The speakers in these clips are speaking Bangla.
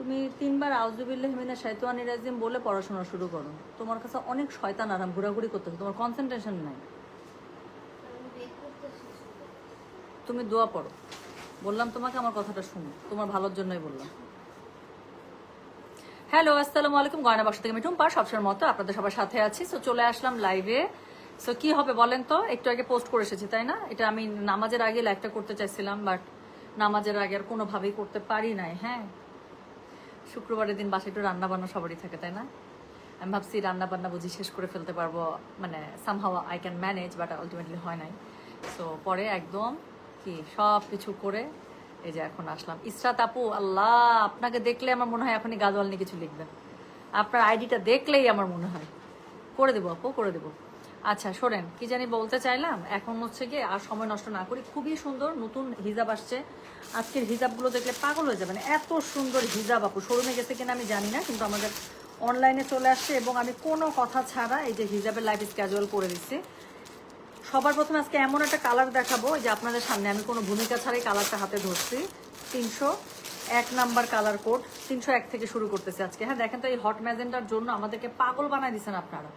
তুমি 3বার আউযুবিল্লাহি মিনাশ শাইতানির রাজিম বলে পড়াশোনা শুরু করো। তোমার কাছে অনেক শয়তান আরাম ঘোরাঘুরি করতেছে, তোমার কনসেন্ট্রেশন নাই। তুমি দোয়া পড়ো, বললাম তোমাকে, আমার কথাটা শুনো, তোমার ভালোর জন্যই বললাম। হ্যালো, আসসালামু আলাইকুম। গয়না বাসা থেকে আমি টুম্পা, সবসময়ের মতো আপনাদের সবার সাথে আছি। সো চলে আসলাম লাইভে। সো কি হবে বলেন তো, একটু আগে পোস্ট করে এসেছি তাই না? এটা আমি নামাজের আগে লাইভটা করতে চাইছিলাম, বাট নামাজের আগে আর কোনোভাবেই করতে পারি নাই। হ্যাঁ, শুক্রবারের দিন বাসায় একটু রান্না বান্না সবারই থাকে তাই না? আমি ভাবছি রান্না বান্না বুঝি শেষ করে ফেলতে পারবো, মানে somehow I can manage, but ultimately হয় নাই। সো পরে একদম কি সব কিছু করে এই যে এখন আসলাম। ইসরাত আপু, আল্লাহ আপনাকে দেখলে আমার মনে হয় এখনই গাজওয়াল নিয়ে কিছু লিখবেন। আপনার আইডিটা দেখলেই আমার মনে হয় করে দেবো আপু, করে দেবো। আচ্ছা শোনেন, কি জানি বলতে চাইলাম, এখন হচ্ছে গিয়ে আর সময় নষ্ট না করি, খুবই সুন্দর নতুন হিজাব আসছে। আজকের হিজাবগুলো দেখলে পাগল হয়ে যাবেন, এত সুন্দর হিজাব আপু। শোরুমে গেছে কিনা আমি জানি না, কিন্তু আমাদের অনলাইনে চলে আসছে এবং আমি কোনো কথা ছাড়া এই যে হিজাবের লাইফ ক্যাজুয়াল করে দিচ্ছি। সবার প্রথমে আজকে এমন একটা কালার দেখাবো, এই যে আপনাদের সামনে আমি কোনো ভূমিকা ছাড়াই কালারটা হাতে ধরছি। 301 নাম্বার কালার কোড, 301 থেকে শুরু করতেছে আজকে। হ্যাঁ দেখেন তো, এই হট ম্যাজেন্ডার জন্য আমাদেরকে পাগল বানায় দিচ্ছেন আপনারা।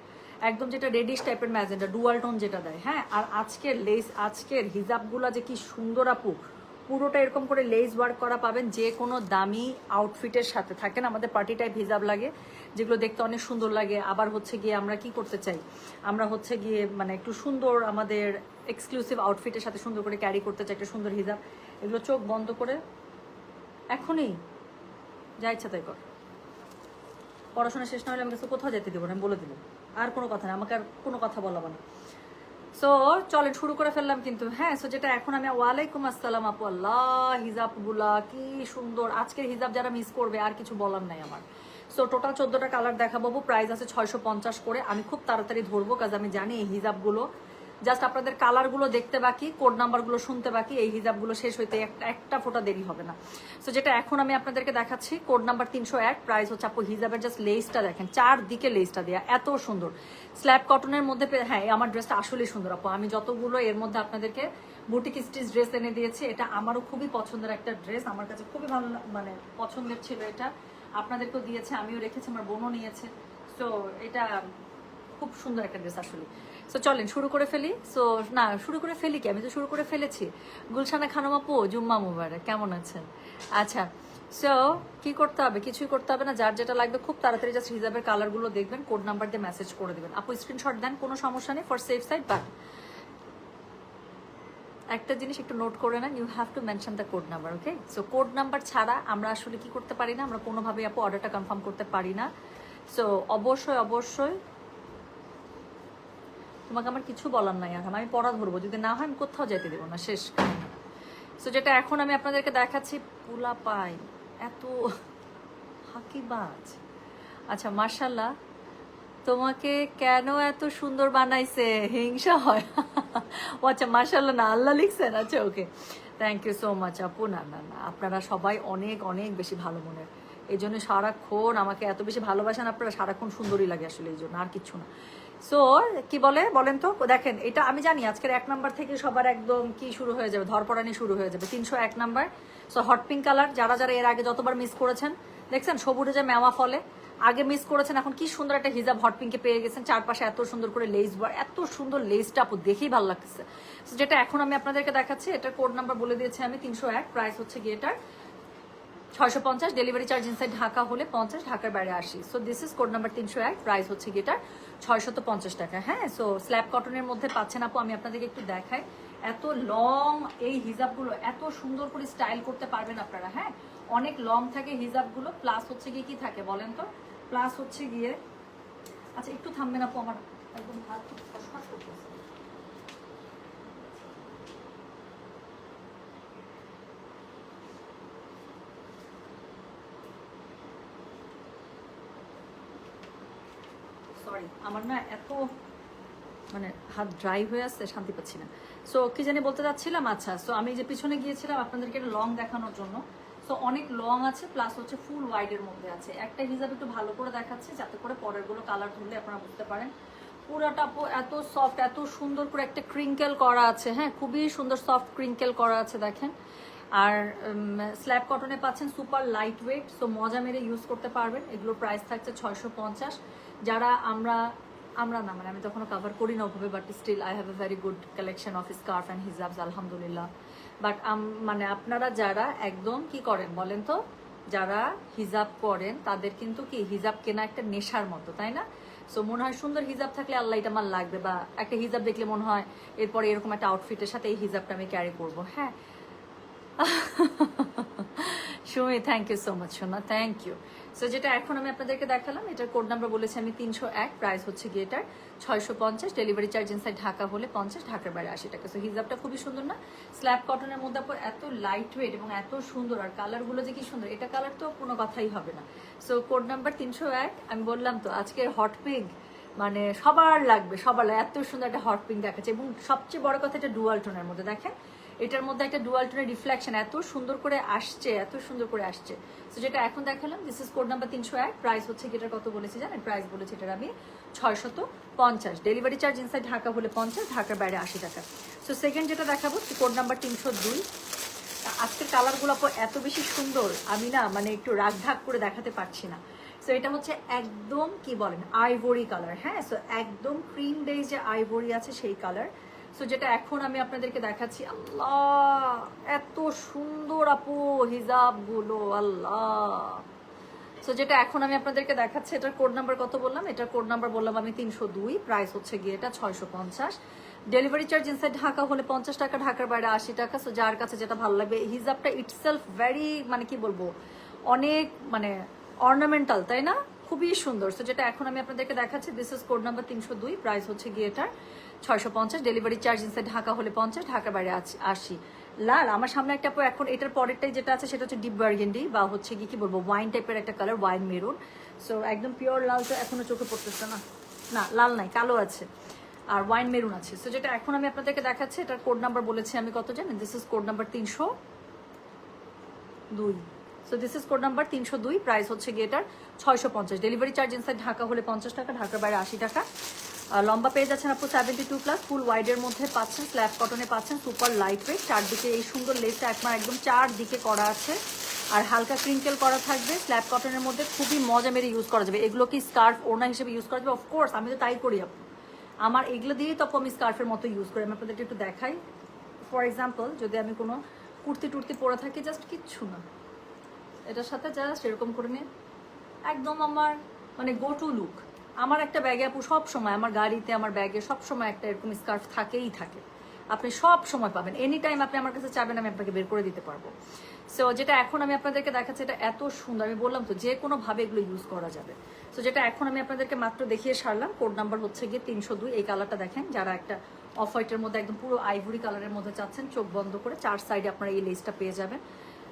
একদম যেটা রেডিশ টাইপের ম্যাজেন্ডা, ডুয়াল টোন যেটা দেয়। হ্যাঁ, আর আজকের লেস, আজকের হিজাবগুলা যে কি সুন্দর আপু, পুরোটা এরকম করে লেস ওয়ার্ক করা পাবেন যে কোনো দামি আউটফিটের সাথে। থাকেন আমাদের পার্টি টাইপ হিজাব লাগে, যেগুলো দেখতে অনেক সুন্দর লাগে। আবার হচ্ছে গিয়ে আমরা কি করতে চাই, আমরা হচ্ছে গিয়ে মানে একটু সুন্দর আমাদের এক্সক্লুসিভ আউটফিটের সাথে সুন্দর করে ক্যারি করতে চাই একটা সুন্দর হিজাব। এগুলো চোখ বন্ধ করে এখনই যা ইচ্ছা তাই কর। পড়াশোনা শেষ না হলে আমি কাছে কোথাও যেতে দেবো না, আমি বলে দিলাম। আর কোনো কথা না, আমাকে আর কোনো কথা বলাবো না। সো চলেন শুরু করে ফেললাম কিন্তু। হ্যাঁ, সো যেটা এখন আমি, ওয়ালাইকুম আসসালাম আপু, আল্লাহ হিজাবগুলা কি সুন্দর। আজকের হিজাব যারা মিস করবে আর কিছু বলার নাই আমার। সো টোটাল 14টা কালার দেখাবো, প্রাইস আছে 650 করে। আমি খুব তাড়াতাড়ি ধরবো, কাজ আমি জানি এই হিজাবগুলো জাস্ট আপনাদের কালারগুলো দেখতে বাকি, কোড নাম্বারগুলো শুনতে বাকি। এই হিজাবগুলো শেষ হইতে একটা ফোঁটা দেরি হবে না। সো যেটা এখন আমি আপনাদেরকে দেখাচ্ছি, কোড নাম্বার 301, প্রাইস হচ্ছে আপু হিজাবের জাস্ট লেসটা দেখেন, চারদিকে লেসটা দেওয়া এত সুন্দর স্ল্যাব কটনের মধ্যে। হ্যাঁ, আমার ড্রেসটা আসলেই সুন্দর আপু। আমি যতগুলো এর মধ্যে আপনাদেরকে বুটিক স্টিচ ড্রেস এনে দিয়েছি, এটা আমারও খুবই পছন্দের একটা ড্রেস, আমার কাছে খুবই ভালো মানে পছন্দের ছিল এটা। আপনাদেরকেও দিয়েছে, আমিও রেখেছি, আমার বোনও নিয়েছে। সো এটা খুব সুন্দর একটা ড্রেস আসলে। সো চলেন শুরু করে ফেলি। সো না, শুরু করে ফেলি কি, আমি তো শুরু করে ফেলেছি। গুলশানা খানম আপু, জুম্মা মুবারক, কেমন আছেন? আচ্ছা, সো কি করতে হবে, কিছুই করতে হবে না। যার যেটা লাগবে খুব তাড়াতাড়ি জাস্ট হিজাবের কালারগুলো দেখবেন, কোড নাম্বার দিয়ে মেসেজ করে দেবেন। আপু স্ক্রিনশট দেন, কোনো সমস্যা নেই, ফর সেফ সাইড। বাট একটা জিনিস একটু নোট করে নেন, you have to mention the code number, okay? So code number ছাড়া আমরা আসলে কি করতে পারি না, আমরা কোনোভাবেই আপু অর্ডারটা কনফার্ম করতে পারি না। সো অবশ্যই অবশ্যই তোমাকে আমার কিছু বলার নাই, এখন আমি পড়া ধরবো, যদি না হয় আমি কোথাও যেতে দেবো না, শেষ। সো যেটা এখন আমি আপনাদেরকে দেখাচ্ছি, পোলা পাই এত হাকিবাজ। আচ্ছা মার্শাল্লাহ, তোমাকে কেন এত সুন্দর বানাইছে, হিংসা হয়? ও আচ্ছা, মার্শাল্লাহ না, আল্লাহ লিখছেন। আচ্ছা ওকে, থ্যাংক ইউ সো মাচ আপু। না না না, আপনারা সবাই অনেক অনেক বেশি ভালো মনের, এই জন্য সারাক্ষণ আমাকে এত বেশি ভালোবাসেন আপনারা, সারাক্ষণ সুন্দরই লাগে আসলে, এই জন্য আর কিচ্ছু না। সো কি বলেন তো, দেখেন এটা আমি জানি আজকের 1 নাম্বার থেকে সবার একদম কি শুরু হয়ে যাবে, ধরপড়ানি শুরু হয়ে যাবে। 301 number. So hot pink colour, যারা যারা এর আগে যতবার মিস করেছেন, দেখছেন সবুজে যে মেওয়া ফলে, আগে মিস করেছেন, এখন কি সুন্দর একটা হিজাব হট পিঙ্কে পেয়ে গেছেন। চারপাশে এত সুন্দর করে লেস, এত সুন্দর লেসটা আপু দেখেই ভালো লাগতেছে। যেটা এখন আমি আপনাদেরকে দেখাচ্ছি, এটা কোড নাম্বার বলে দিয়েছি আমি, 301, প্রাইস হচ্ছে গিয়ে এটার 650, ডেলিভারি চার্জ ইনসাইড ঢাকা হলে 50, ঢাকার বাইরে 80। So this is code number 301, price হচ্ছে গিয়ে 650 টাকা। হ্যাঁ, সো স্ল্যাব কটনের মধ্যে পাচ্ছেন আপু। আমি আপনাদেরকে একটু দেখাই, এত লং এই হিজাবগুলো এত সুন্দর করে স্টাইল করতে পারবেন আপনারা। হ্যাঁ, অনেক লং থাকে হিজাবগুলো, প্লাস হচ্ছে গিয়ে কি থাকে বলেন তো, প্লাস হচ্ছে গিয়ে, আচ্ছা একটু থামবেন আপু, আমার একদম হাত খুব খসখস করতেছে। সরি, আমার না এত মানে হাত ড্রাই হয়ে আসছে, শান্তি পাচ্ছি না। সো কি জানি বলতে যাচ্ছিলাম। আচ্ছা, সো আমি যে পিছনে গিয়েছিলাম আপনাদেরকে লং দেখানোর জন্য। সো অনেক লং আছে, প্লাস হচ্ছে ফুল ওয়াইডের মধ্যে আছে। একটা হিসাব একটু ভালো করে দেখাচ্ছে, যাতে করে পরের গুলো কালার ধরলে আপনারা বুঝতে পারেন। পুরাটা এত সফট, এত সুন্দর করে একটা ক্রিঙ্কেল করা আছে। হ্যাঁ, খুবই সুন্দর সফট ক্রিঙ্কেল করা আছে দেখেন। আর স্ল্যাব কটনে পাচ্ছেন সুপার লাইট ওয়েট, সো মজা মেরে ইউজ করতে পারবেন। এগুলোর প্রাইস থাকছে 650। যারা আমরা না মানে আমি তখনও কাভার করি না ওভাবে, but still I have a very good collection of scarf and hijabs আলহামদুলিল্লাহ। বাট মানে আপনারা যারা একদম কি করেন বলেন তো, যারা হিজাব করেন তাদের কিন্তু কি হিজাব কেনা একটা নেশার মতো, তাই না? সো মনে হয় সুন্দর হিজাব থাকলে আল্লাহ এটা আমার লাগবে, বা একটা হিজাব দেখলে মনে হয় এরপরে এরকম একটা আউটফিটের সাথে এই হিজাবটা আমি ক্যারি করবো। হ্যাঁ Sumi, thank you so much সোনা, থ্যাংক ইউ। সো যেটা এখন আমি আপনাদেরকে দেখালাম, এটার কোড নাম্বার বলেছি আমি 301, প্রাইস হচ্ছে গিয়ে এটার 650, ডেলিভারি চার্জ ইনসাইড ঢাকা হলে 50, ঢাকার বাইরে 80 টাকা। সো হিজাবটা খুবই সুন্দর না? স্ল্যাব কটনের মধ্যে আপনার এত লাইট ওয়েট এবং এত সুন্দর, আর কালারগুলো যে কি সুন্দর, এটা কালার তো কোনো কথাই হবে না। সো কোড নাম্বার 301, আমি বললাম তো আজকের হট পিঙ্ক মানে সবার লাগবে, এত সুন্দর একটা হট পিঙ্ক দেখাচ্ছে, এবং সবচেয়ে বড় কথা এটা ডুয়াল টোনের মধ্যে। দেখেন এটার মধ্যে একটা ডুয়াল টোনের রিফ্লেকশন এত সুন্দর করে আসছে। তো যেটা এখন দেখালাম, this is code number 301, price হচ্ছে কি এটার কত বলেছি জানেন? প্রাইস বলেছি এটার আমি 650, ডেলিভারি চার্জ ইনসাইড ঢাকা হলে 50, ঢাকার বাইরে 80 টাকা। সো সেকেন্ড যেটা দেখাবো কোড নাম্বার 302। আজকের কালারগুলো এত বেশি সুন্দর, আমি না মানে একটু রাগ ঢাক করে দেখাতে পারছি না। সো এটা হচ্ছে একদম কি বলেন আইভরি কালার। হ্যাঁ, সো একদম ক্রিম বেজ যে আইভরি আছে সেই কালার। সো যেটা এখন আমি আপনাদেরকে দেখাচ্ছি, আল্লাহ এত সুন্দর আপু হিজাব গুলো, আল্লাহ। সো যেটা এখন আমি আপনাদেরকে দেখাচ্ছি, এটার কোড নাম্বার কত বললাম? এটার কোড নাম্বার বললাম আমি 302, প্রাইস হচ্ছে গিয়ে এটা 650, ডেলিভারি চার্জ ইনসাইড ঢাকা হলে 50 টাকা, ঢাকার বাইরে 80 টাকা। সো যার কাছে যেটা ভালো লাগবে, হিজাবটা ইটসেলফ ভেরি মানে কি বলবো অনেক মানে অর্নামেন্টাল, তাই না? খুবই সুন্দর। সো যেটা এখন আমি আপনাদেরকে দেখাচ্ছি, this is code number 302, price হচ্ছে গিয়ে এটার 650, ডেলিভারি চার্জ ইনসাইড ঢাকা হলে 50, ঢাকার বাইরে 80। লাল আমার সামনে একটা এখন এটার পরেরটাই যেটা আছে সেটা হচ্ছে ডিপ বার্গেন্ডি, বা হচ্ছে কি বলবো ওয়াইন টাইপের একটা কালার, ওয়াইন মেরুন। সো একদম পিওর লাল তো এখনো চোখে পড়তেছে না, না লাল নাই, কালো আছে আর ওয়াইন মেরুন আছে। সো যেটা এখন আমি আপনাদেরকে দেখাচ্ছি, এটার কোড নাম্বার বলেছি আমি কত জানেন? This is code number 302। So this is code number 302, price হচ্ছে গিয়ে এটার 650, ডেলিভারি চার্জ ইনসাইড ঢাকা হলে 50 টাকা, ঢাকার বাইরে 80 টাকা। লম্বা পেয়ে যাচ্ছেন আপু 72+, ফুল ওয়াইডের মধ্যে পাচ্ছেন, স্ল্যাব কটনে পাচ্ছেন, সুপার লাইট ওয়েট, চারদিকে এই সুন্দর লেসটা একদম চারদিকে করা আছে, আর হালকা ক্রিঙ্কেল করা থাকবে। স্ল্যাব কটনের মধ্যে খুবই মজা মেরে ইউজ করা যাবে। এগুলো কি স্কার্ফ ওড়না হিসেবে ইউজ করা যাবে? অফকোর্স আমি তো তাই করি আপু, আমার এগুলো দিয়েই তো আমি স্কার্ফের মতো ইউজ করি। আমি আপনাদেরকে একটু দেখাই। ফর এক্সাম্পল, যদি আমি কোনো কুর্তি টুর্তি পরে থাকি, জাস্ট কিচ্ছু না, এটার সাথে জাস্ট এরকম করে নিয়ে একদম আমার মানে গো টু লুক। আমার একটা ব্যাগে আপু সব সময়, আমার গাড়িতে আমার ব্যাগে সব সময় একটা এরকম স্কার্ফ থাকেই থাকে, আপনি সব সময় পাবেন, এনি টাইম আপনি আমার কাছে চাবেন, আমি আপনাকে বের করে দিতে পারবো। সো যেটা এখন আমি আপনাদেরকে দেখাচ্ছি, এটা এত সুন্দর, আমি বললাম তো যে কোনো ভাবে এগুলো ইউজ করা যাবে। সো যেটা এখন আমি আপনাদেরকে মাত্র দেখিয়ে সারলাম, কোড নাম্বার হচ্ছে গিয়ে 302। এই কালারটা দেখেন, যারা একটা অফ হোয়াইটের মধ্যে একদম পুরো আইভরি কালারের মধ্যে চাচ্ছেন, চোখ বন্ধ করে চার সাইডে আপনারা এই লেসটা পেয়ে যাবেন।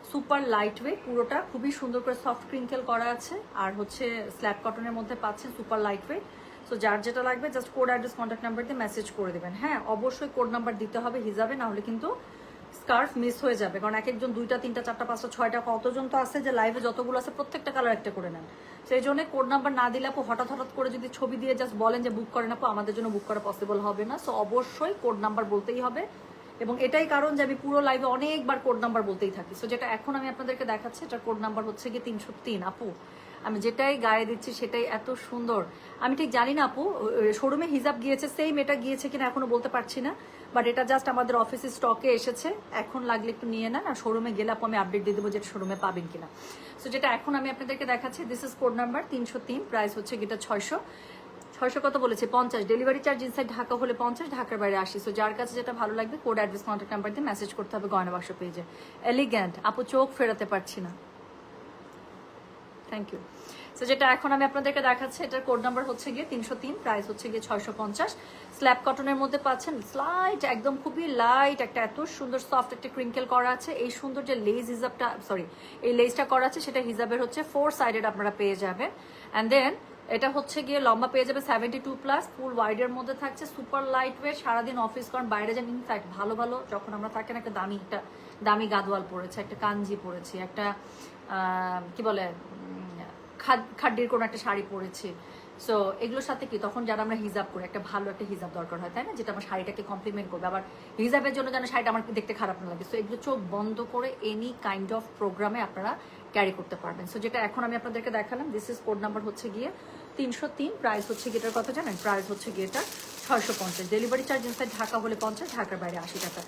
সুপার লাইট ওয়েট, পুরোটা খুবই সুন্দর করে সফট ক্রিঙ্কেল করা আছে, আর হচ্ছে স্ল্যাব কটনের মধ্যে পাচ্ছেন, সুপার লাইট ওয়েট। সো যার যেটা লাগবে just code address contact number দিয়ে মেসেজ করে দেবেন। হ্যাঁ, অবশ্যই কোড নাম্বার দিতে হবে হিজাবে, না হলে কিন্তু স্কার্ফ মিস হয়ে যাবে, কারণ এক একজন 2টা 3টা 4টা 5টা 6টা কতজন তো আছে যে লাইভে যতগুলো আছে প্রত্যেকটা কালার একটা করে নেন। সেই জন্য কোড নাম্বার না দিলে আপু হঠাৎ করে যদি ছবি দিয়ে জাস্ট বলেন যে বুক করেন আপু, আমাদের জন্য বুক করা পসিবল হবে না। সো অবশ্যই কোড নাম্বার বলতেই হবে, এবং এটাই কারণ যে আমি পুরো লাইভে অনেকবার কোড নাম্বার বলতেই থাকি। সো যেটা এখন আমি আপনাদেরকে দেখাচ্ছি, এটার কোড নাম্বার হচ্ছে গিয়ে 303। আপু আমি যেটাই গায়ে দিচ্ছি সেটাই এত সুন্দর, আমি ঠিক জানি না আপু শোরুমে হিজাব গিয়েছে সেম এটা গিয়েছে কিনা এখনো বলতে পারছি না, বাট এটা জাস্ট আমাদের অফিসে স্টকে এসেছে, এখন লাগলে একটু নিয়ে নেন, আর শোরুমে গেলে আপু আমি আপডেট দিয়ে দেবো যে শোরুমে পাবেন কিনা। সো যেটা এখন আমি আপনাদেরকে দেখাচ্ছি, this is code number 303, price হচ্ছে গিয়ে 600 কত বলেছে 50, ডেলিভারি চার্জ ইনসাইড ঢাকা হলে 50, ঢাকার বাইরে 80। সো যার কাছে যেটা ভালো লাগবে কোড অ্যাড্রেস কন্ট্যাক্ট নাম্বার দিয়ে মেসেজ করতে হবে গয়না বাক্স পেজে। এলিগ্যান্ট আপু, চোখ ফেরাতে পারছি না, থ্যাংক ইউ। সো যেটা এখন আমি আপনাদেরকে দেখাচ্ছি, এটার কোড নাম্বার হচ্ছে গিয়ে 303, প্রাইস হচ্ছে গিয়ে 650, স্ল্যাব কটনের মধ্যে পাচ্ছেন, স্লাইট একদম খুবই লাইট একটা এত সুন্দর সফট একটা ক্রিঙ্কেল করা আছে। এই সুন্দর যে লেস হিজাবটা এই লেসটা করা আছে সেটা হিজাবের হচ্ছে 4 সাইডেড আপনারা পেয়ে যাবেন। অ্যান্ড দেন এটা হচ্ছে গিয়ে লম্বা পেয়ে যাবে 72+, ফুল ওয়াইডের মধ্যে থাকছে, সুপার লাইট ওয়েট, সারাদিন অফিস করেন বাইরে যান, ইনফ্যাক্ট ভালো যখন আমরা থাকেন একটা দামি গাদোয়াল পরেছে, একটা কাঞ্জি পরেছি, একটা কি বলে খাড্ডির কোনো একটা শাড়ি পরেছি, সো এগুলোর সাথে কি তখন যারা আমরা হিজাব করি একটা ভালো একটা হিজাব দরকার হয়, তাই না, যেটা আমার শাড়িটাকে কমপ্লিমেন্ট করবে, আবার হিজাবের জন্য যেন শাড়িটা আমার দেখতে খারাপ না লাগে। সো এগুলো চোখ বন্ধ করে এনি কাইন্ড অফ প্রোগ্রামে আপনারা ক্যারি করতে পারবেন। সো যেটা এখন আমি আপনাদেরকে দেখালাম, দিস ইজ কোড নাম্বার হচ্ছে গিয়ে 303, প্রাইস হচ্ছে গিয়ে এটার কত জানেন, প্রাইস হচ্ছে গিয়ে এটা 650, ডেলিভারি চার্জ ইনসাইড ঢাকা হলে 50, ঢাকার বাইরে 80 টাকা।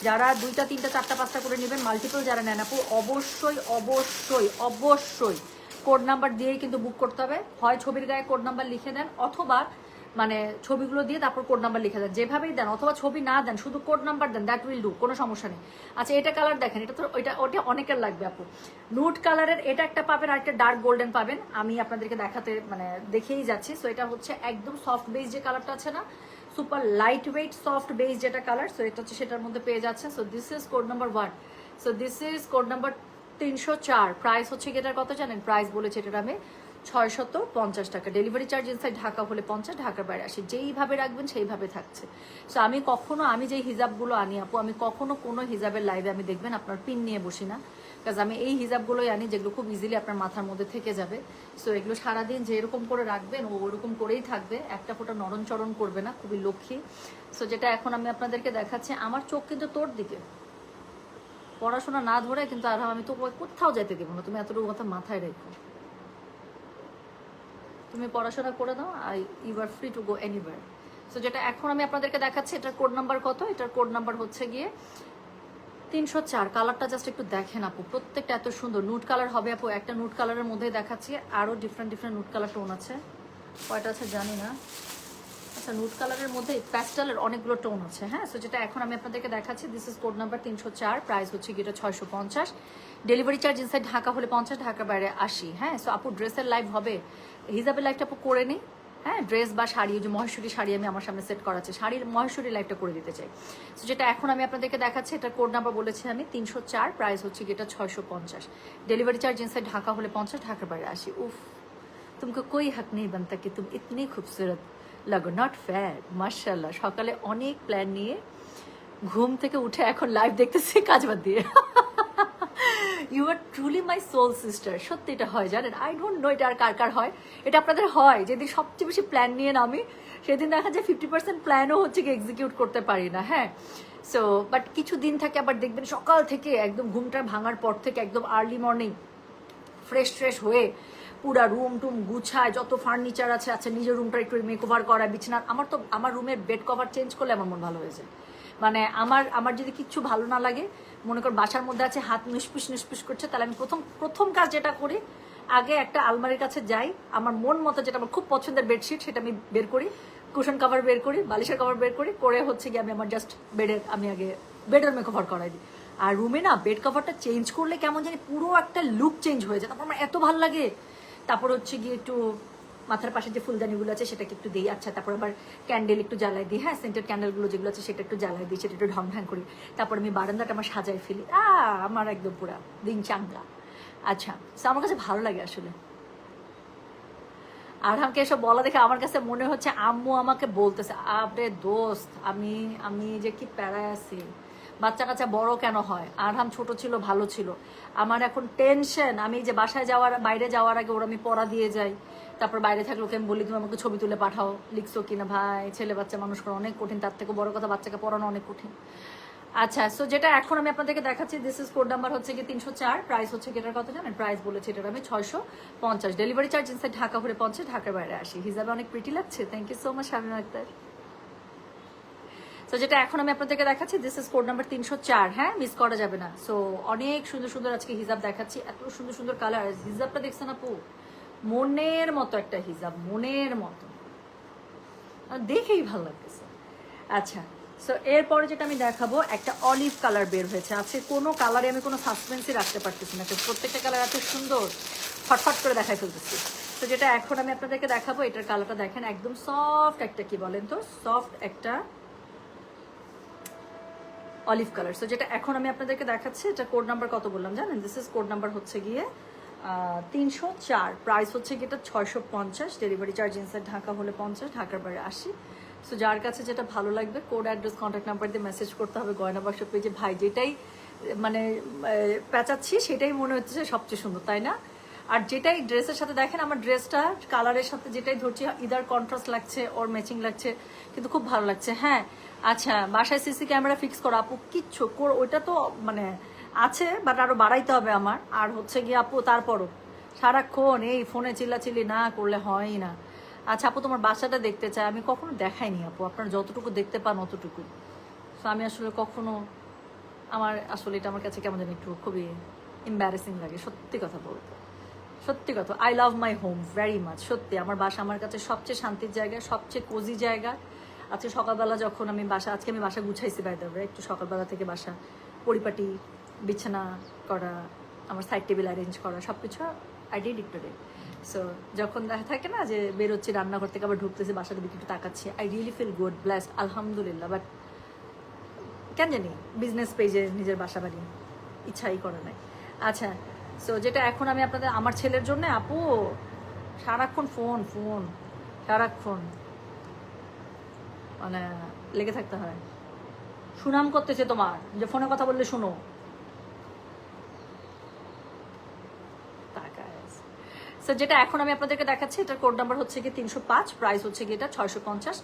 যারা 2টা 3টা 4টা 5টা করে নেবেন, মাল্টিপল যারা নেন আপু, অবশ্যই অবশ্যই অবশ্যই কোড নাম্বার দিয়েই কিন্তু বুক করতে হবে। হয় ছবির গায়ে কোড নাম্বার লিখে দেন, অথবা মানে ছবিগুলো দিয়ে তারপর কোড নাম্বার লিখে দেন, যেভাবেই দেন, অথবা ছবি না দেন, শুধু কোড নাম্বার দেন, দ্যাট উইল ডু, কোনো সমস্যা নেই। আচ্ছা এটা কালার দেখেন, এটা তো ওটা অনেকের লাগবে আপু, নুড কালারের এটা একটা পাবেন, আর একটা ডার্ক গোল্ডেন পাবেন। আমি আপনাদেরকে দেখাতে মানে দেখেই যাচ্ছি। সো এটা হচ্ছে একদম সফট বেস যে কালারটা আছে না, super light weight soft base যেটা কালার, সো এটা হচ্ছে সেটার মধ্যে পেয়ে যাচ্ছে। So this is code number 1, so this is code number 304, price হচ্ছে এটার কত জানেন, প্রাইস বলেছে এটার আমি 650 টাকা, ডেলিভারি চার্জ ইনসাইড ঢাকা হলে 50, ঢাকার বাইরে 80, যেইভাবে রাখবেন সেইভাবে থাকছে। সো আমি যেই হিজাবগুলো আনি আপু, আমি কখনো কোনো হিজাবের লাইভে আমি দেখবেন আপনার পিন নিয়ে বসি না, কাজ আমি এই হিজাবগুলোই আনি যেগুলো খুব ইজিলি আপনার মাথার মধ্যে থেকে যাবে। সো এগুলো সারাদিন যেরকম করে রাখবেন ও ওরকম করেই থাকবে, একটা ফোঁটা নরণচরণ করবে না, খুবই লক্ষ্মী। সো যেটা এখন আমি আপনাদেরকে দেখাচ্ছি, আমার চোখ কিন্তু তোর দিকে, পড়াশোনা না ধরে কিন্তু আর আমি তো কোথাও যেতে দেবো না, তুমি এতটুকু কথা মাথায় রেখো। তুমি পড়াশোনা করে দাও, you are free to go anywhere. So যেটা এখন আমি আপনাদেরকে দেখাচ্ছি, এটার কোড নাম্বার কত, এটার কোড নাম্বার হচ্ছে গিয়ে 304, কালারটা জাস্ট একটু দেখেন আপু, প্রত্যেকটা এত সুন্দর নুড কালার হবে আপু। একটা নুড কালারের মধ্যে দেখাচ্ছি, আরও ডিফারেন্ট নুড কালার টোন আছে, কয়টা আছে জানি না। আচ্ছা নুড কালারের মধ্যে প্যাস্টেলের অনেকগুলো টোন আছে, হ্যাঁ। সো যেটা এখন আমি আপনাদেরকে দেখাচ্ছি, this is code number 304, price হচ্ছে গিয়ে 650, ডেলিভারি চার্জ ইনসাইড ঢাকা হলে 50, ঢাকার বাইরে 80, হ্যাঁ। সো আপু ড্রেসের লাইভ হবে, হিজাবের লাইভটা আপু করে নিই, হ্যাঁ। ড্রেস বা শাড়ি, যে মহেশ্বরী শাড়ি আমি আমার সামনে সেট করা আছে, শাড়ির মহেশ্বরী লাইভটা করে দিতে চাই। সো যেটা এখন আমি আপনাদেরকে দেখাচ্ছি, এটা কোড নাম্বার বলেছি আমি 304, প্রাইস হচ্ছে গিয়ে 650, ডেলিভারি চার্জ ইনসাইড ঢাকা হলে 50, ঢাকার বাইরে 80। উফ, तुमको कोई हक नहीं बनता कि तुम इतनी खूबसूरत লাগো, নট ফেয়ার, মাশাআল্লাহ। সকালে অনেক প্ল্যান নিয়ে ঘুম থেকে উঠে এখন লাইভ দেখতেছি কাজ বাদ দিয়ে। You are truly my soul sister, সত্যি এটা হয় জানেন, আই ডোন্ট নো এটা আর কার কার হয়, এটা আপনাদের হয় যেদিন সবচেয়ে বেশি প্ল্যান নিয়ে নামি, সেদিন দেখা যায় 50% প্ল্যানও হচ্ছে কি এক্সিকিউট করতে পারি না, হ্যাঁ। সো বাট কিছু দিন থাকে আবার দেখবেন সকাল থেকে একদম ঘুমটা ভাঙার পর থেকে একদম আর্লি মর্নিং ফ্রেশ হয়ে পুরা রুম টুম গুছায়, যত ফার্নিচার আছে, আচ্ছা নিজের রুমটা একটু মেক ওভার করা, বিছানা, আমার রুমের বেড কভার চেঞ্জ করলে আমার মন ভালো হয়ে যায়। মানে আমার যদি কিচ্ছু ভালো না লাগে, মনে কর বাসার মধ্যে আছে হাত নিষ্পুষ করছে, তাহলে আমি প্রথম কাজ যেটা করি, আগে একটা আলমারির কাছে যাই, আমার মন মতো যেটা আমার খুব পছন্দের বেডশিট সেটা আমি বের করি, কুশন কভার বের করি, বালিশের কভার বের করি, করে হচ্ছে গিয়ে আমি আমার জাস্ট আমি আগে বেডের মেক ওভার করাই দিই। আর রুমে না বেড কভারটা চেঞ্জ করলে কেমন জানি পুরো একটা লুক চেঞ্জ হয়ে যায়, তারপর আমার এত ভালো লাগে। তারপর হচ্ছে গিয়ে একটু মাথার পাশে যে ফুলদানিগুলো আছে সেটাকে একটু দিই, আচ্ছা তারপর আবার ক্যান্ডেল একটু জ্বালাই দিই, হ্যাঁ, সেন্টেড ক্যান্ডেলগুলো যেগুলো আছে সেটা একটু জ্বালাই দিই, সেটা একটু ঢং করি, তারপর আমি বারান্দাটা আমার সাজাই ফেলি, আমার একদম পুরা দিন চাঙ্গা। আচ্ছা, তো আমার কাছে ভালো লাগে আসলে। আর আমাকে এসব বলা দেখে আমার কাছে মনে হচ্ছে আম্মু আমাকে বলতেছে, আরে দোস্ত, আমি যে কি প্যারায় আছি, বাচ্চা কাচ্চা বড় কেন হয়, আরহাম ছোট ছিল ভালো ছিল, আমার এখন টেনশন, আমি যে বাসায় বাইরে যাওয়ার আগে ওরা আমি পড়া দিয়ে যাই, তারপর বাইরে থাকলে ওকে আমি বলি তুমি আমাকে ছবি তুলে পাঠাও, লিখছো কিনা ভাই, ছেলে বাচ্চা মানুষ করা অনেক কঠিন, তার থেকে বড় কথা বাচ্চাকে পড়ানো অনেক কঠিন। আচ্ছা, সো যেটা এখন আমি আপনাদেরকে দেখাচ্ছি, দিস ইজ কোড নাম্বার হচ্ছে কি 304, প্রাইস হচ্ছে এটার কত জানেন, প্রাইস বলেছে এটার আমি 650, ডেলিভারি চার্জ ইনসাইড ঢাকা হলে 50, ঢাকার বাইরে 80। হিসাবে অনেক প্রিটি লাগছে, thank you so much Shamima Akter. So যেটা এখন আমি আপনাদেরকে দেখাচ্ছি, দিস ইজ কোড নাম্বার 304, হ্যাঁ, মিস করা যাবে না। সো অনেক সুন্দর আজকে হিজাব দেখাচ্ছি, এত সুন্দর কালার, হিজাবটা দেখছেন আপু, মনের মতো একটা হিজাব, মনের মতো, দেখেই ভালো লাগতেছে। আচ্ছা, সো এরপরে যেটা আমি দেখাবো, একটা অলিভ কালার বের হয়েছে, আছে কোনো কালারে আমি কোনো সাসপেন্সই রাখতে পারতেছি না, প্রত্যেকটা কালার এত সুন্দর, ফটফট করে দেখাই ফেলতেছি। তো যেটা এখন আমি আপনাদেরকে দেখাবো, এটার কালারটা দেখেন, একদম সফট একটা, কি বলেন তো, সফট একটা অলিভ কালার। সো যেটা এখন আমি আপনাদেরকে দেখাচ্ছি, এটা কোড নাম্বার কত বললাম জানেন, দিস ইজ কোড নাম্বার হচ্ছে গিয়ে 304, প্রাইস হচ্ছে গিয়ে এটা 650, ডেলিভারি চার্জ ইনসাইড ঢাকা হলে 50, ঢাকার বাইরে 80। সো যার কাছে যেটা ভালো লাগবে, কোড অ্যাড্রেস কন্ট্যাক্ট নাম্বার দিয়ে মেসেজ করতে হবে গয়না বাক্স পেজে, ভাই যেটাই মানে পেঁচাচ্ছি সেটাই মনে হচ্ছে যে সবচেয়ে সুন্দর, তাই না? আর যেটাই ড্রেসের সাথে দেখেন আমার ড্রেসটা কালারের সাথে যেটাই ধরছি ইদার কন্ট্রাস্ট লাগছে ওর ম্যাচিং লাগছে, কিন্তু খুব ভালো লাগছে। হ্যাঁ আচ্ছা, বাসায় সিসি ক্যামেরা ফিক্স করা আপু কিচ্ছু ওইটা তো মানে আছে, বাট আরো বাড়াইতে হবে আমার। আর হচ্ছে গিয়ে আপু তারপরও সারাক্ষণ এই ফোনে চিল্লাচিল্লি না করলে হয়ই না। আচ্ছা আপু তোমার বাসাটা দেখতে চাই, আমি কখনো দেখাইনি আপু, আপনারা যতটুকু দেখতে পান অতটুকু। তো আমি আসলে কখনো আমার আসলে এটা আমার কাছে কেমন জানি একটু খুবই এম্বারেসিং লাগে সত্যি কথা বলতে। সত্যি কথা, I love my home very much. সত্যি আমার বাসা আমার কাছে সবচেয়ে শান্তির জায়গা, সবচেয়ে কোজি জায়গা। আজকে সকালবেলা যখন আমি আজকে আমি বাসা গুছাইছি বাই দ্য ওয়ে, একটু সকালবেলা থেকে বাসা পরিপাটি, বিছানা করা, আমার সাইড টেবিল অ্যারেঞ্জ করা, সব কিছু I did it today. So যখন দেখা থাকে না যে বেরোচ্ছি রান্নাঘর থেকে আবার ঢুকতেছি বাসাটা দিকে একটু তাকাচ্ছি, I really feel good, blessed, আলহামদুলিল্লাহ। বাট কেন জানি বিজনেস পেজে নিজের বাসা বাড়ি ইচ্ছাই করে নাই। আচ্ছা, সো যেটা এখন আমি আপনাদের আমার ছেলের জন্য আপু সারাক্ষণ ফোন ফোন সারাক্ষণ মানে লেগে থাকতে হয়। সুনাম করতেছে তোমার যে ফোনে কথা বললে শোনো। সো যেটা এখন আমি আপনাদেরকে দেখাচ্ছি এটার কোড নাম্বার হচ্ছে কি 305, প্রাইস হচ্ছে কি এটা 650,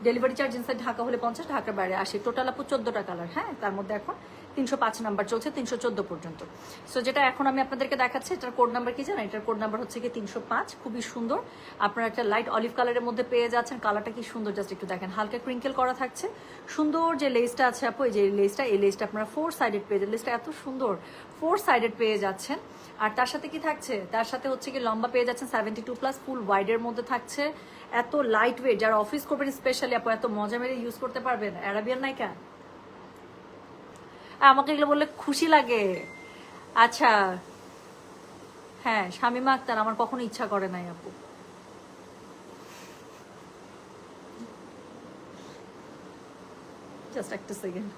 ডেলিভারি চার্জ ইনসাইড ঢাকা হলে 50, ঢাকার বাইরে 80, টোটাল আপু 14টা কালার। হ্যাঁ, তার মধ্যে এখন 305 নাম্বার চলছে 314 পর্যন্ত। সো যেটা এখন আমি আপনাদেরকে দেখাচ্ছি এটার কোড নাম্বার কি জানেন? এটার কোড নাম্বার হচ্ছে কি 305, খুবই সুন্দর। আপনারা একটা লাইট অলিভ কালারের মধ্যে পেয়ে যাচ্ছেন, কালারটা কি সুন্দর, জাস্ট একটু দেখেন, হালকা ক্রিঙ্কেল করা থাকছে। সুন্দর যে লেসটা আছে আপু, এই যে এই লেসটা আপনারা 4 সাইডেড পেয়ে যাচ্ছেন, লেসটা এত সুন্দর 4 সাইডেড পেয়ে যাচ্ছেন। আর তার সাথে কি থাকছে? তার সাথে হচ্ছে কি লম্বা পেয়ে যাচ্ছেন 72+, ফুল ওয়াইডের মধ্যে থাকছে। এত লাইট ওয়েট, যারা অফিস করবেন স্পেশালি আপু এত মজা মেরে ইউজ করতে পারবেন। অ্যারাবিয়ান নাইকা আমাকে এগুলো বললে খুশি লাগে। আচ্ছা হ্যাঁ, শামিমা আক্তার আমার কখনো ইচ্ছা করে নাই আপু। জাস্ট একটা সেকেন্ড।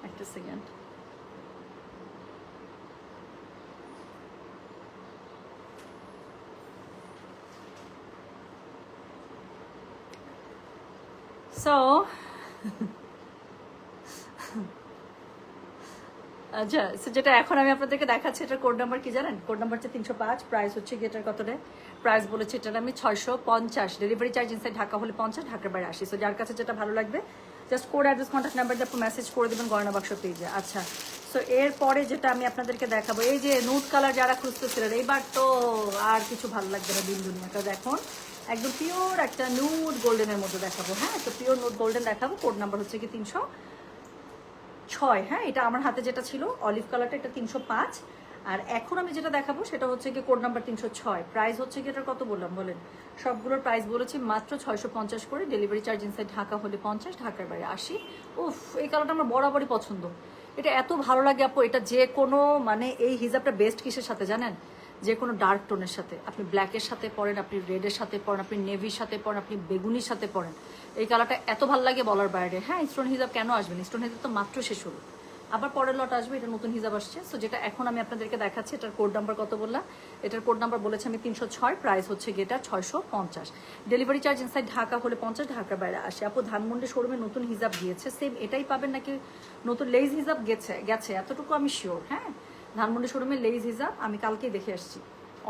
একটা সেকেন্ড। সো আচ্ছা, যেটা এখন আমি আপনাদেরকে দেখাচ্ছি এটার কোড নাম্বার কি জানেন? কোড নাম্বার হচ্ছে 305, প্রাইস হচ্ছে কি এটার কত রে? প্রাইস বলেছে এটার আমি 650, ডেলিভারি চার্জ ইনসাইড ঢাকা হলে 50, ঢাকার বাইরে 80। সো যার কাছে যেটা ভালো লাগবে just code address contact number দিয়ে আপনি মেসেজ করে দেবেন গয়না বাক্স পেজে। আচ্ছা, সো এরপরে যেটা আমি আপনাদেরকে দেখাবো, এই যে নুড কালার যারা খুঁজতেছিলেন, এইবার তো আর কিছু ভালো লাগবে না দিন দুনিয়া, কারণ এখন একদম পিওর একটা নুড গোল্ডেনের মধ্যে দেখাবো। হ্যাঁ, তো পিওর নুড গোল্ডেন দেখাবো। কোড নাম্বার হচ্ছে কি 306। হ্যাঁ, এটা আমার হাতে যেটা ছিল অলিভ কালারটা, এটা 305। আর এখন আমি যেটা দেখাবো সেটা হচ্ছে কি কোড নাম্বার 306, প্রাইস হচ্ছে কি এটার কত বললাম বলেন? সবগুলোর প্রাইস বলেছি মাত্র 650 করে, ডেলিভারি চার্জ ইনসাইড ঢাকা হলে 50, ঢাকার বাইরে 80। উফ, এই কালারটা আমার বরাবরই পছন্দ, এটা এত ভালো লাগে আপু। এটা যে কোনো মানে এই হিজাবটা বেস্ট কিসের সাথে জানেন? যে কোনো ডার্ক টোনের সাথে, আপনি ব্ল্যাকের সাথে পরেন, আপনি রেডের সাথে পরেন, আপনি নেভির সাথে পরেন, আপনি বেগুনির সাথে পরেন, এই কালারটা এত ভালো লাগে বলার বাইরে। হ্যাঁ, স্টোন হিজাব কেন আসবেন? স্টোন হিজাব তো মাত্র শেষ হলো, আবার পরের লট আসবে, এটা নতুন হিজাব আসছে। সো যেটা এখন আমি আপনাদেরকে দেখাচ্ছি এটার কোড নাম্বার কত বললাম? এটার কোড নাম্বার বলেছে আমি 306, প্রাইস হচ্ছে গিয়ে এটা 650, ডেলিভারি চার্জ ইনসাইড ঢাকা হলে 50, ঢাকার বাইরে আসে। আপু ধানমন্ডি শোরুমে নতুন হিজাব গিয়েছে, সেম এটাই পাবেন নাকি নতুন লেজ হিজাব গেছে এতটুকু আমি শিওর। হ্যাঁ, ধানমন্ডি শোরুমে লেজ হিজাব আমি কালকেই দেখে আসছি,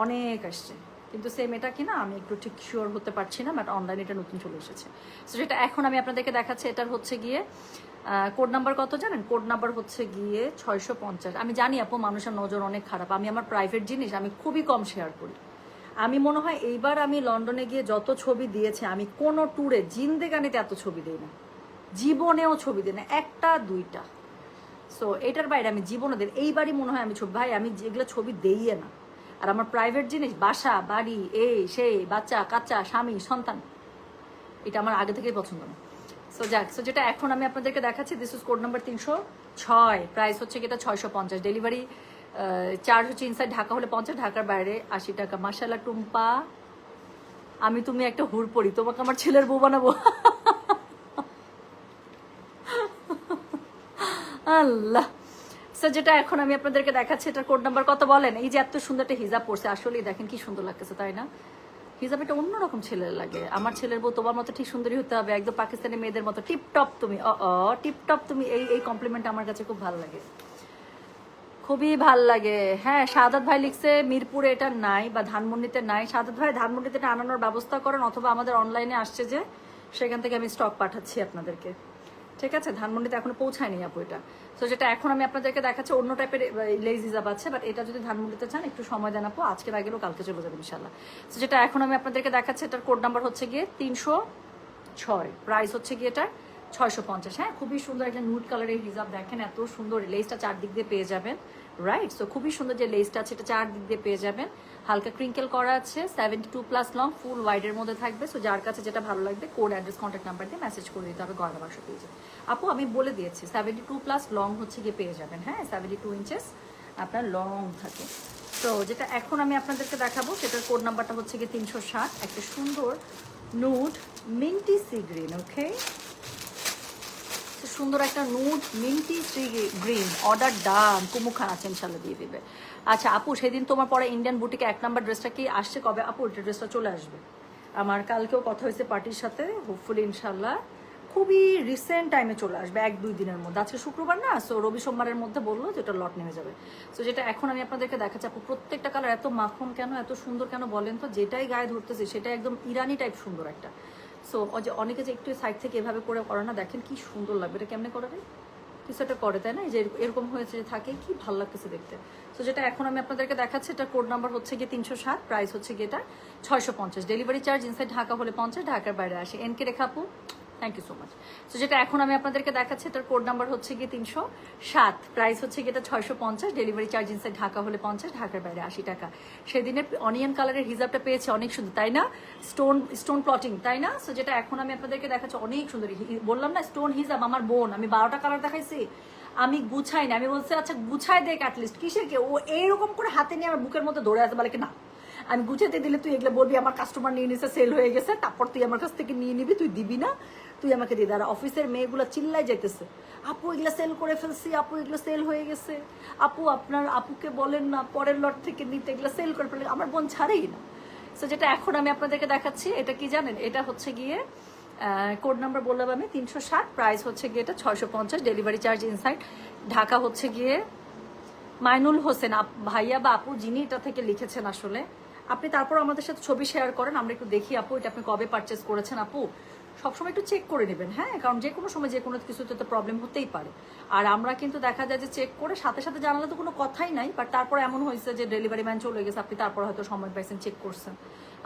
অনেক আসছে, কিন্তু সেম এটা কিনা আমি একটু ঠিক শিওর হতে পারছি না, বাট অনলাইনে এটা নতুন চলে এসেছে। সো যেটা এখন আমি আপনাদেরকে দেখাচ্ছি এটার হচ্ছে গিয়ে কোড নাম্বার কত জানেন? কোড নাম্বার হচ্ছে গিয়ে 650। আমি জানি আপু মানুষের নজর অনেক খারাপ, আমি আমার প্রাইভেট জিনিস আমি খুবই কম শেয়ার করি। আমি মনে হয় এইবার আমি লন্ডনে গিয়ে যত ছবি দিয়েছি, আমি কোনো ট্যুরে জিন্দেগানিতে এত ছবি দিই না, জীবনেও ছবি দিই না, একটা দুইটা। সো এটার বাইরে আমি জীবনে দিই, এইবারই মনে হয় আমি ছবি, ভাই আমি যেগুলো ছবি দেই না। আর আমার প্রাইভেট জিনিস, বাসা বাড়ি এই সেই বাচ্চা কাচ্চা স্বামী সন্তান, এটা আমার আগে থেকেই পছন্দ না। সো যাক, সো যেটা এখন আমি আপনাদেরকে দেখাচ্ছি this is code number 306, price হচ্ছে এটা 650, ডেলিভারি চার্জ হচ্ছে ইনসাইড ঢাকা হলে 50, ঢাকার বাইরে 80 টাকা। মাশাআল্লাহ টুম্পা, আমি তুমি একটা হুর পড়ি, তোমাকে আমার ছেলের বউ বানাবো। আল্লাহ। সো যেটা এখন আমি আপনাদেরকে দেখাচ্ছি, এটার কোড নাম্বার কত বলেন? এই যে এত সুন্দর একটা হিজাব পরছে, আসলেই দেখেন কি সুন্দর লাগতেছে, তাই না? হিজাব এটা অন্যরকম ছেলের লাগে। আমার ছেলের বউ তোমার মতো ঠিক সুন্দরী হতে হবে, একদম পাকিস্তানি মেয়েদের মতো টিপটপ তুমি। টিপটপ তুমি, এই কমপ্লিমেন্ট আমার কাছে খুব ভালো লাগে, খুবই ভাল লাগে। হ্যাঁ, শাহাদাত ভাই লিখছে মিরপুরে এটা নাই বা ধানমন্ডিতে নাই। শাহাদাত ভাই ধানমন্ডিতে এটা আনানোর ব্যবস্থা করেন, অথবা আমাদের অনলাইনে আসছে যে, সেখান থেকে আমি স্টক পাঠাচ্ছি আপনাদেরকে। ঠিক আছে, ধানমন্ডিতে এখনো পৌঁছায়নি আপু এটা। তো যেটা এখন আমি আপনাদেরকে দেখাচ্ছি অন্য টাইপের লেজ হিজাব আছে, বাট এটা যদি ধানমন্ডিতে চান একটু সময় দেন আপু, আজকের আগেও কালকে চলে যাবে ইনশাল্লাহ। তো যেটা এখন আমি আপনাদেরকে দেখাচ্ছি, এটার কোড নাম্বার হচ্ছে গিয়ে 306, প্রাইস হচ্ছে গিয়ে এটা 650। হ্যাঁ, খুবই সুন্দর একটা নুড কালারের হিজাব, দেখেন এত সুন্দর লেসটা চারদিক দিয়ে পেয়ে যাবেন, রাইট? সো খুবই সুন্দর যে লেসটা আছে, এটা চারদিক দিয়ে পেয়ে যাবেন, হালকা ক্রিঙ্কেল করা আছে, 72+ লং, ফুল ওয়াইডের মধ্যে থাকবে। সো যার কাছে যেটা ভালো লাগবে কোড, অ্যাড্রেস, কন্ট্যাক্ট নাম্বার দিয়ে মেসেজ করে দিতে হবে গয়না বাক্স পেজে। আপু আমি বলে দিয়েছি 72+ লং হচ্ছে গিয়ে পেয়ে যাবেন। হ্যাঁ, 72 ইঞ্চেস আপনার লং থাকে। তো যেটা এখন আমি আপনাদেরকে দেখাবো, সেটার কোড নাম্বারটা হচ্ছে গিয়ে 360, একটা সুন্দর nude minty sea green. Okay, সুন্দর একটা nude minty sea green, order done. Kumu Khan আছে, ইনশাল্লাহ দিয়ে দিবে। আচ্ছা আপু, সেদিন তোমার পরে ইন্ডিয়ান বুটিকে 1 নাম্বার ড্রেসটা কি আসছে কবে? আপু এটা ড্রেসটা চলে আসবে, আমার কালকেও কথা হয়েছে পার্টির সাথে, হোপফুলি ইনশাল্লাহ খুবই রিসেন্ট টাইমে চলে আসবে, 1-2 দিনের মধ্যে। আজকে শুক্রবার না, সো রবি সোমবারের মধ্যে বললো যে এটা লট নেমে যাবে। সো যেটা এখন আমি আপনাদেরকে দেখাচ্ছি আপু, প্রত্যেকটা কালার এত মাখন কেন, এত সুন্দর কেন বলেন তো? যেটাই গায়ে ধরতেছে সেটা একদম ইরানি টাইপ সুন্দর একটা। সো যে অনেকে যে একটু সাইড থেকে এভাবে করে করে না, দেখেন কি সুন্দর লাগবে। এটা কেমনে করে রে, কিছু একটা করে, তাই না? যে এরকম হয়েছে যে থাকে, কি ভালো লাগতেছে দেখতে। তো যেটা এখন আমি আপনাদেরকে দেখাচ্ছি, এটা কোড নাম্বার হচ্ছে গিয়ে 307, প্রাইস হচ্ছে গিয়ে এটা 650। ডেলিভারি চার্জ ইনসাইড ঢাকা হলে 50, ঢাকার বাইরে আসে। এনকে রেখা আপু, থ্যাংক ইউ সো মাচ। তো যেটা এখন আমি আপনাদেরকে দেখাচ্ছি, এটার কোড নাম্বার হচ্ছে গিয়ে 307, প্রাইস হচ্ছে গিয়ে এটা 650। ডেলিভারি চার্জ ইনসাইড ঢাকা হলে 50, ঢাকার বাইরে 80 টাকা। সেদিনের অনিয়ন কালারের হিজাবটা পেয়েছে, অনেক সুন্দর, তাই না? স্টোন প্লটিং, তাই না? সো যেটা এখন আমি আপনাদেরকে দেখাচ্ছি অনেক সুন্দর, বললাম না স্টোন হিজাব। আমার বোন, আমি 12টা কালার দেখাইছি, আমি গুছাই না। আমি বলছি আচ্ছা গুছাই দেখ অ্যাটলিস্ট, কিসের কে? ও এইরকম করে হাতে নিয়ে আমার বুকের মধ্যে ধরে আছে, বলে কি না আমি গুছাতে দিলে তুই এগুলো বলবি আমার কাস্টমার নিয়ে নিছে, সেল হয়ে গেছে, তারপর তুই আমার কাছ থেকে নিয়ে নিবি, তুই দিবি না, তুই আমাকে দিয়ে। আর অফিসের মেয়েগুলো চিল্লাই যাইতেছে, আপু এগুলো সেল করে ফেলছি, আপু এগুলো সেল হয়ে গেছে, আপু আপনার আপুকে বলেন না পরের লট থেকে নিতে, এগুলো সেল করে ফেলে। আমার বোন ছাড়েই না। সো যেটা এখন আমি আপনাদেরকে দেখাচ্ছি, এটা কি জানেন? এটা হচ্ছে গিয়ে কোড নাম্বার বললাম আমি 307, প্রাইস হচ্ছে গিয়ে এটা 650। ডেলিভারি চার্জ ইনসাইড ঢাকা হচ্ছে গিয়ে মাইনুল হোসেন ভাইয়া বা আপু, যিনি এটা থেকে লিখেছেন আসলে, আপনি তারপর আমাদের সাথে ছবি শেয়ার করেন, আমরা একটু দেখি আপু এটা আপনি কবে পারচেস করেছেন। আপু সবসময় একটু চেক করে নেবেন, হ্যাঁ, কারণ যে কোনো সময় যে কোনো কিছুতে তো প্রবলেম হতেই পারে। আর আমরা কিন্তু দেখা যায় যে চেক করে সাথে সাথে জানালে তো কোনো কথাই নাই, বাট তারপর এমন হয়েছে যে ডেলিভারি ম্যান চলে গেছে, আপনি তারপর হয়তো সময় পাইছেন, চেক করছেন,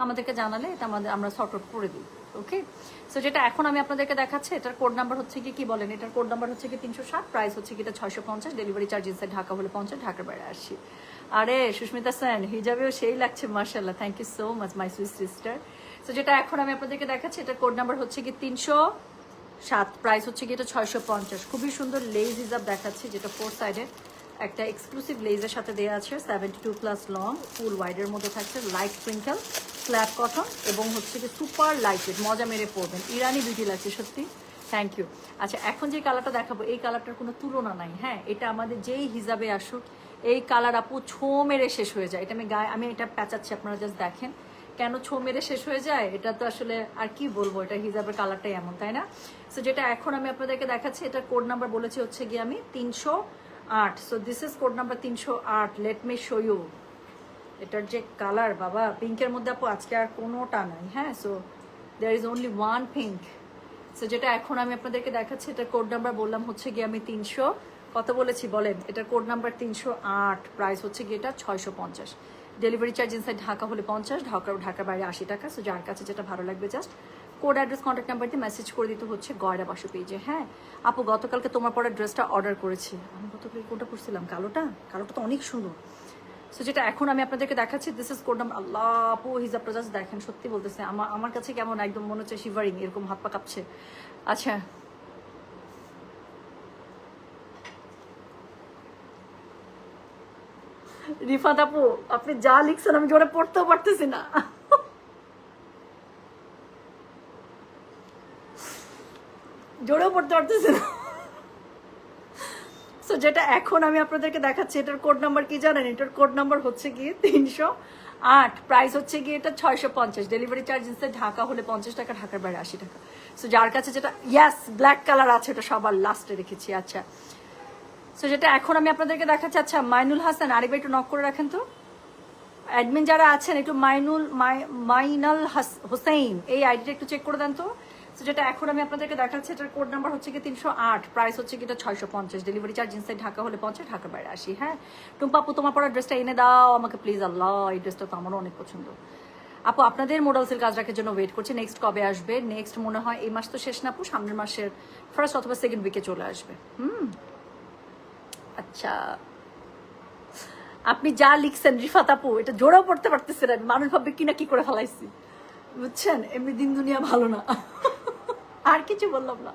আমাদেরকে জানালে এটা আমরা সর্ট আউট করে দিই। ওকে, সো যেটা এখন আমি আপনাদেরকে দেখাচ্ছি, এটার কোড নাম্বার হচ্ছে কি বলেন? এটার কোড নাম্বার হচ্ছে কি 307, প্রাইস হচ্ছে কি এটা 650। ডেলিভারি চার্জ ইনসাইড ঢাকা হলে 50, ঢাকার বাইরে 80। আরে সুস্মিতা সেন, হিজাবেও সেই লাগছে মাশাআল্লাহ, thank you so much my sweet sister. So যেটা এখন আমি আপনাদেরকে দেখাচ্ছি, এটার কোড নাম্বার হচ্ছে কি 307, প্রাইস হচ্ছে কি এটা 650। খুবই সুন্দর লেজ হিজাব দেখাচ্ছি, যেটা 4 সাইডের একটা এক্সক্লুসিভ লেজের সাথে দেওয়া আছে, 72+ লং, ফুল ওয়াইডের মধ্যে থাকছে, লাইট স্প্রিঙ্কেল, স্ল্যাব কটন, এবং হচ্ছে কি সুপার লাইট ওয়েট, মজা মেরে পরবেন, ইরানি বিউটি লাগছে সত্যি। Thank you. আচ্ছা এখন যে কালারটা দেখাবো, এই কালারটার কোনো তুলনা নাই। হ্যাঁ, এটা আমাদের যেই হিজাবে আসুক, এই কালার আপু ছো মেরে শেষ হয়ে যায়। এটা আমি এটা প্যাঁচাচ্ছি, আপনারা জাস্ট দেখেন কেন ছো মেরে শেষ হয়ে যায়। এটা তো আসলে আর কি বলবো, এটা হিজাবের কালারটাই এমন, তাই না? সো যেটা এখন আমি আপনাদেরকে দেখাচ্ছি, এটা কোড নাম্বার বলেছি হচ্ছে গিয়ে আমি 308। So this is code number 308। Let me show you এটার যে কালার, বাবা পিঙ্কের মধ্যে আপু আজকে আর কোনোটা নাই। হ্যাঁ, so there is only one pink. So যেটা এখন আমি আপনাদেরকে দেখাচ্ছি, এটার কোড নাম্বার বললাম হচ্ছে গিয়ে আমি 300 কত বলেছি বলেন? এটার কোড নাম্বার 308, প্রাইস হচ্ছে গিয়ে এটা 650। ডেলিভারি চার্জ ইনসাইড ঢাকা হলে 50, ঢাকার বাইরে 80 টাকা। সো যার কাছে যেটা ভালো লাগবে just code, address, contact number দিয়ে মেসেজ করে দিতে হচ্ছে গয়না বাসু পেজে। হ্যাঁ আপু, গতকালকে তোমার পরে ড্রেসটা অর্ডার করেছি। আমি গতকালকে কোনটা পরছিলাম? কালোটা তো অনেক সুন্দর। সো যেটা এখন আমি আপনাদেরকে দেখাচ্ছি, দিস ইজ কোড নাম্বার। আল্লাহ আপু হিজাবটা জাস্ট দেখেন, সত্যি বলতেছে আমার কাছে কেমন একদম মনে হচ্ছে শিভারিং, এরকম হাত পা কাঁপছে। আচ্ছা রিফাত আপু, আপনি যা লিখছেন আমি জোরে পড়তেও পারতেছি না, জোরেও পড়তে পারতেছি না। সো সো যেটা এখন আমি আপনাদেরকে দেখাচ্ছি, এটার কোড নাম্বার কি জানেন? এটার কোড নাম্বার হচ্ছে গিয়ে 308, প্রাইস হচ্ছে গিয়ে এটা 650, ডেলিভারি চার্জ ইনসাইড ঢাকা হলে 50 টাকা, ঢাকার বাইরে 80 টাকা। সো যার কাছে যেটা, ইয়াস ব্ল্যাক কালার আছে, এটা সবার লাস্টে রেখেছি। আচ্ছা, সো যেটা এখন আমি আপনাদেরকে দেখাচ্ছি, আচ্ছা মাইনুল হাসান আরেকবার একটু নক করে রাখেন তো, অ্যাডমিন যারা আছেন একটু মাইনাল হোসেন এই আইডিটা একটু চেক করে দেন তো। তো যেটা এখন আমি আপনাদেরকে দেখাচ্ছি, এটার কোড নাম্বার হচ্ছে কি 308, প্রাইস হচ্ছে কি এটা 650, ডেলিভারি চার্জ ইনসাইড ঢাকা হলে 50, ঢাকার বাইরে 80। হ্যাঁ টুম্পা আপু, তোমার পরা ড্রেসটা এনে দাও আমাকে প্লিজ, আল্লাহ এই ড্রেসটা তো আমারও অনেক পছন্দ। আপু আপনাদের মোডাল সিল্ক কাজ রাখার জন্য ওয়েট করছি, নেক্সট কবে আসবে? নেক্সট মনে হয় এই মাস তো শেষ না আপু, সামনের মাসের ফার্স্ট অথবা সেকেন্ড উইকে চলে আসবে। আচ্ছা, আপনি যা লিখছেন রিফাত আপু, এটা জোরেও পড়তে পারতেছেন, মানুষ ভাববে কিনা কি করে ফেলাইছি, বুঝছেন? এমনি দিন দুনিয়া ভালো না, আর কিছু বললাম না।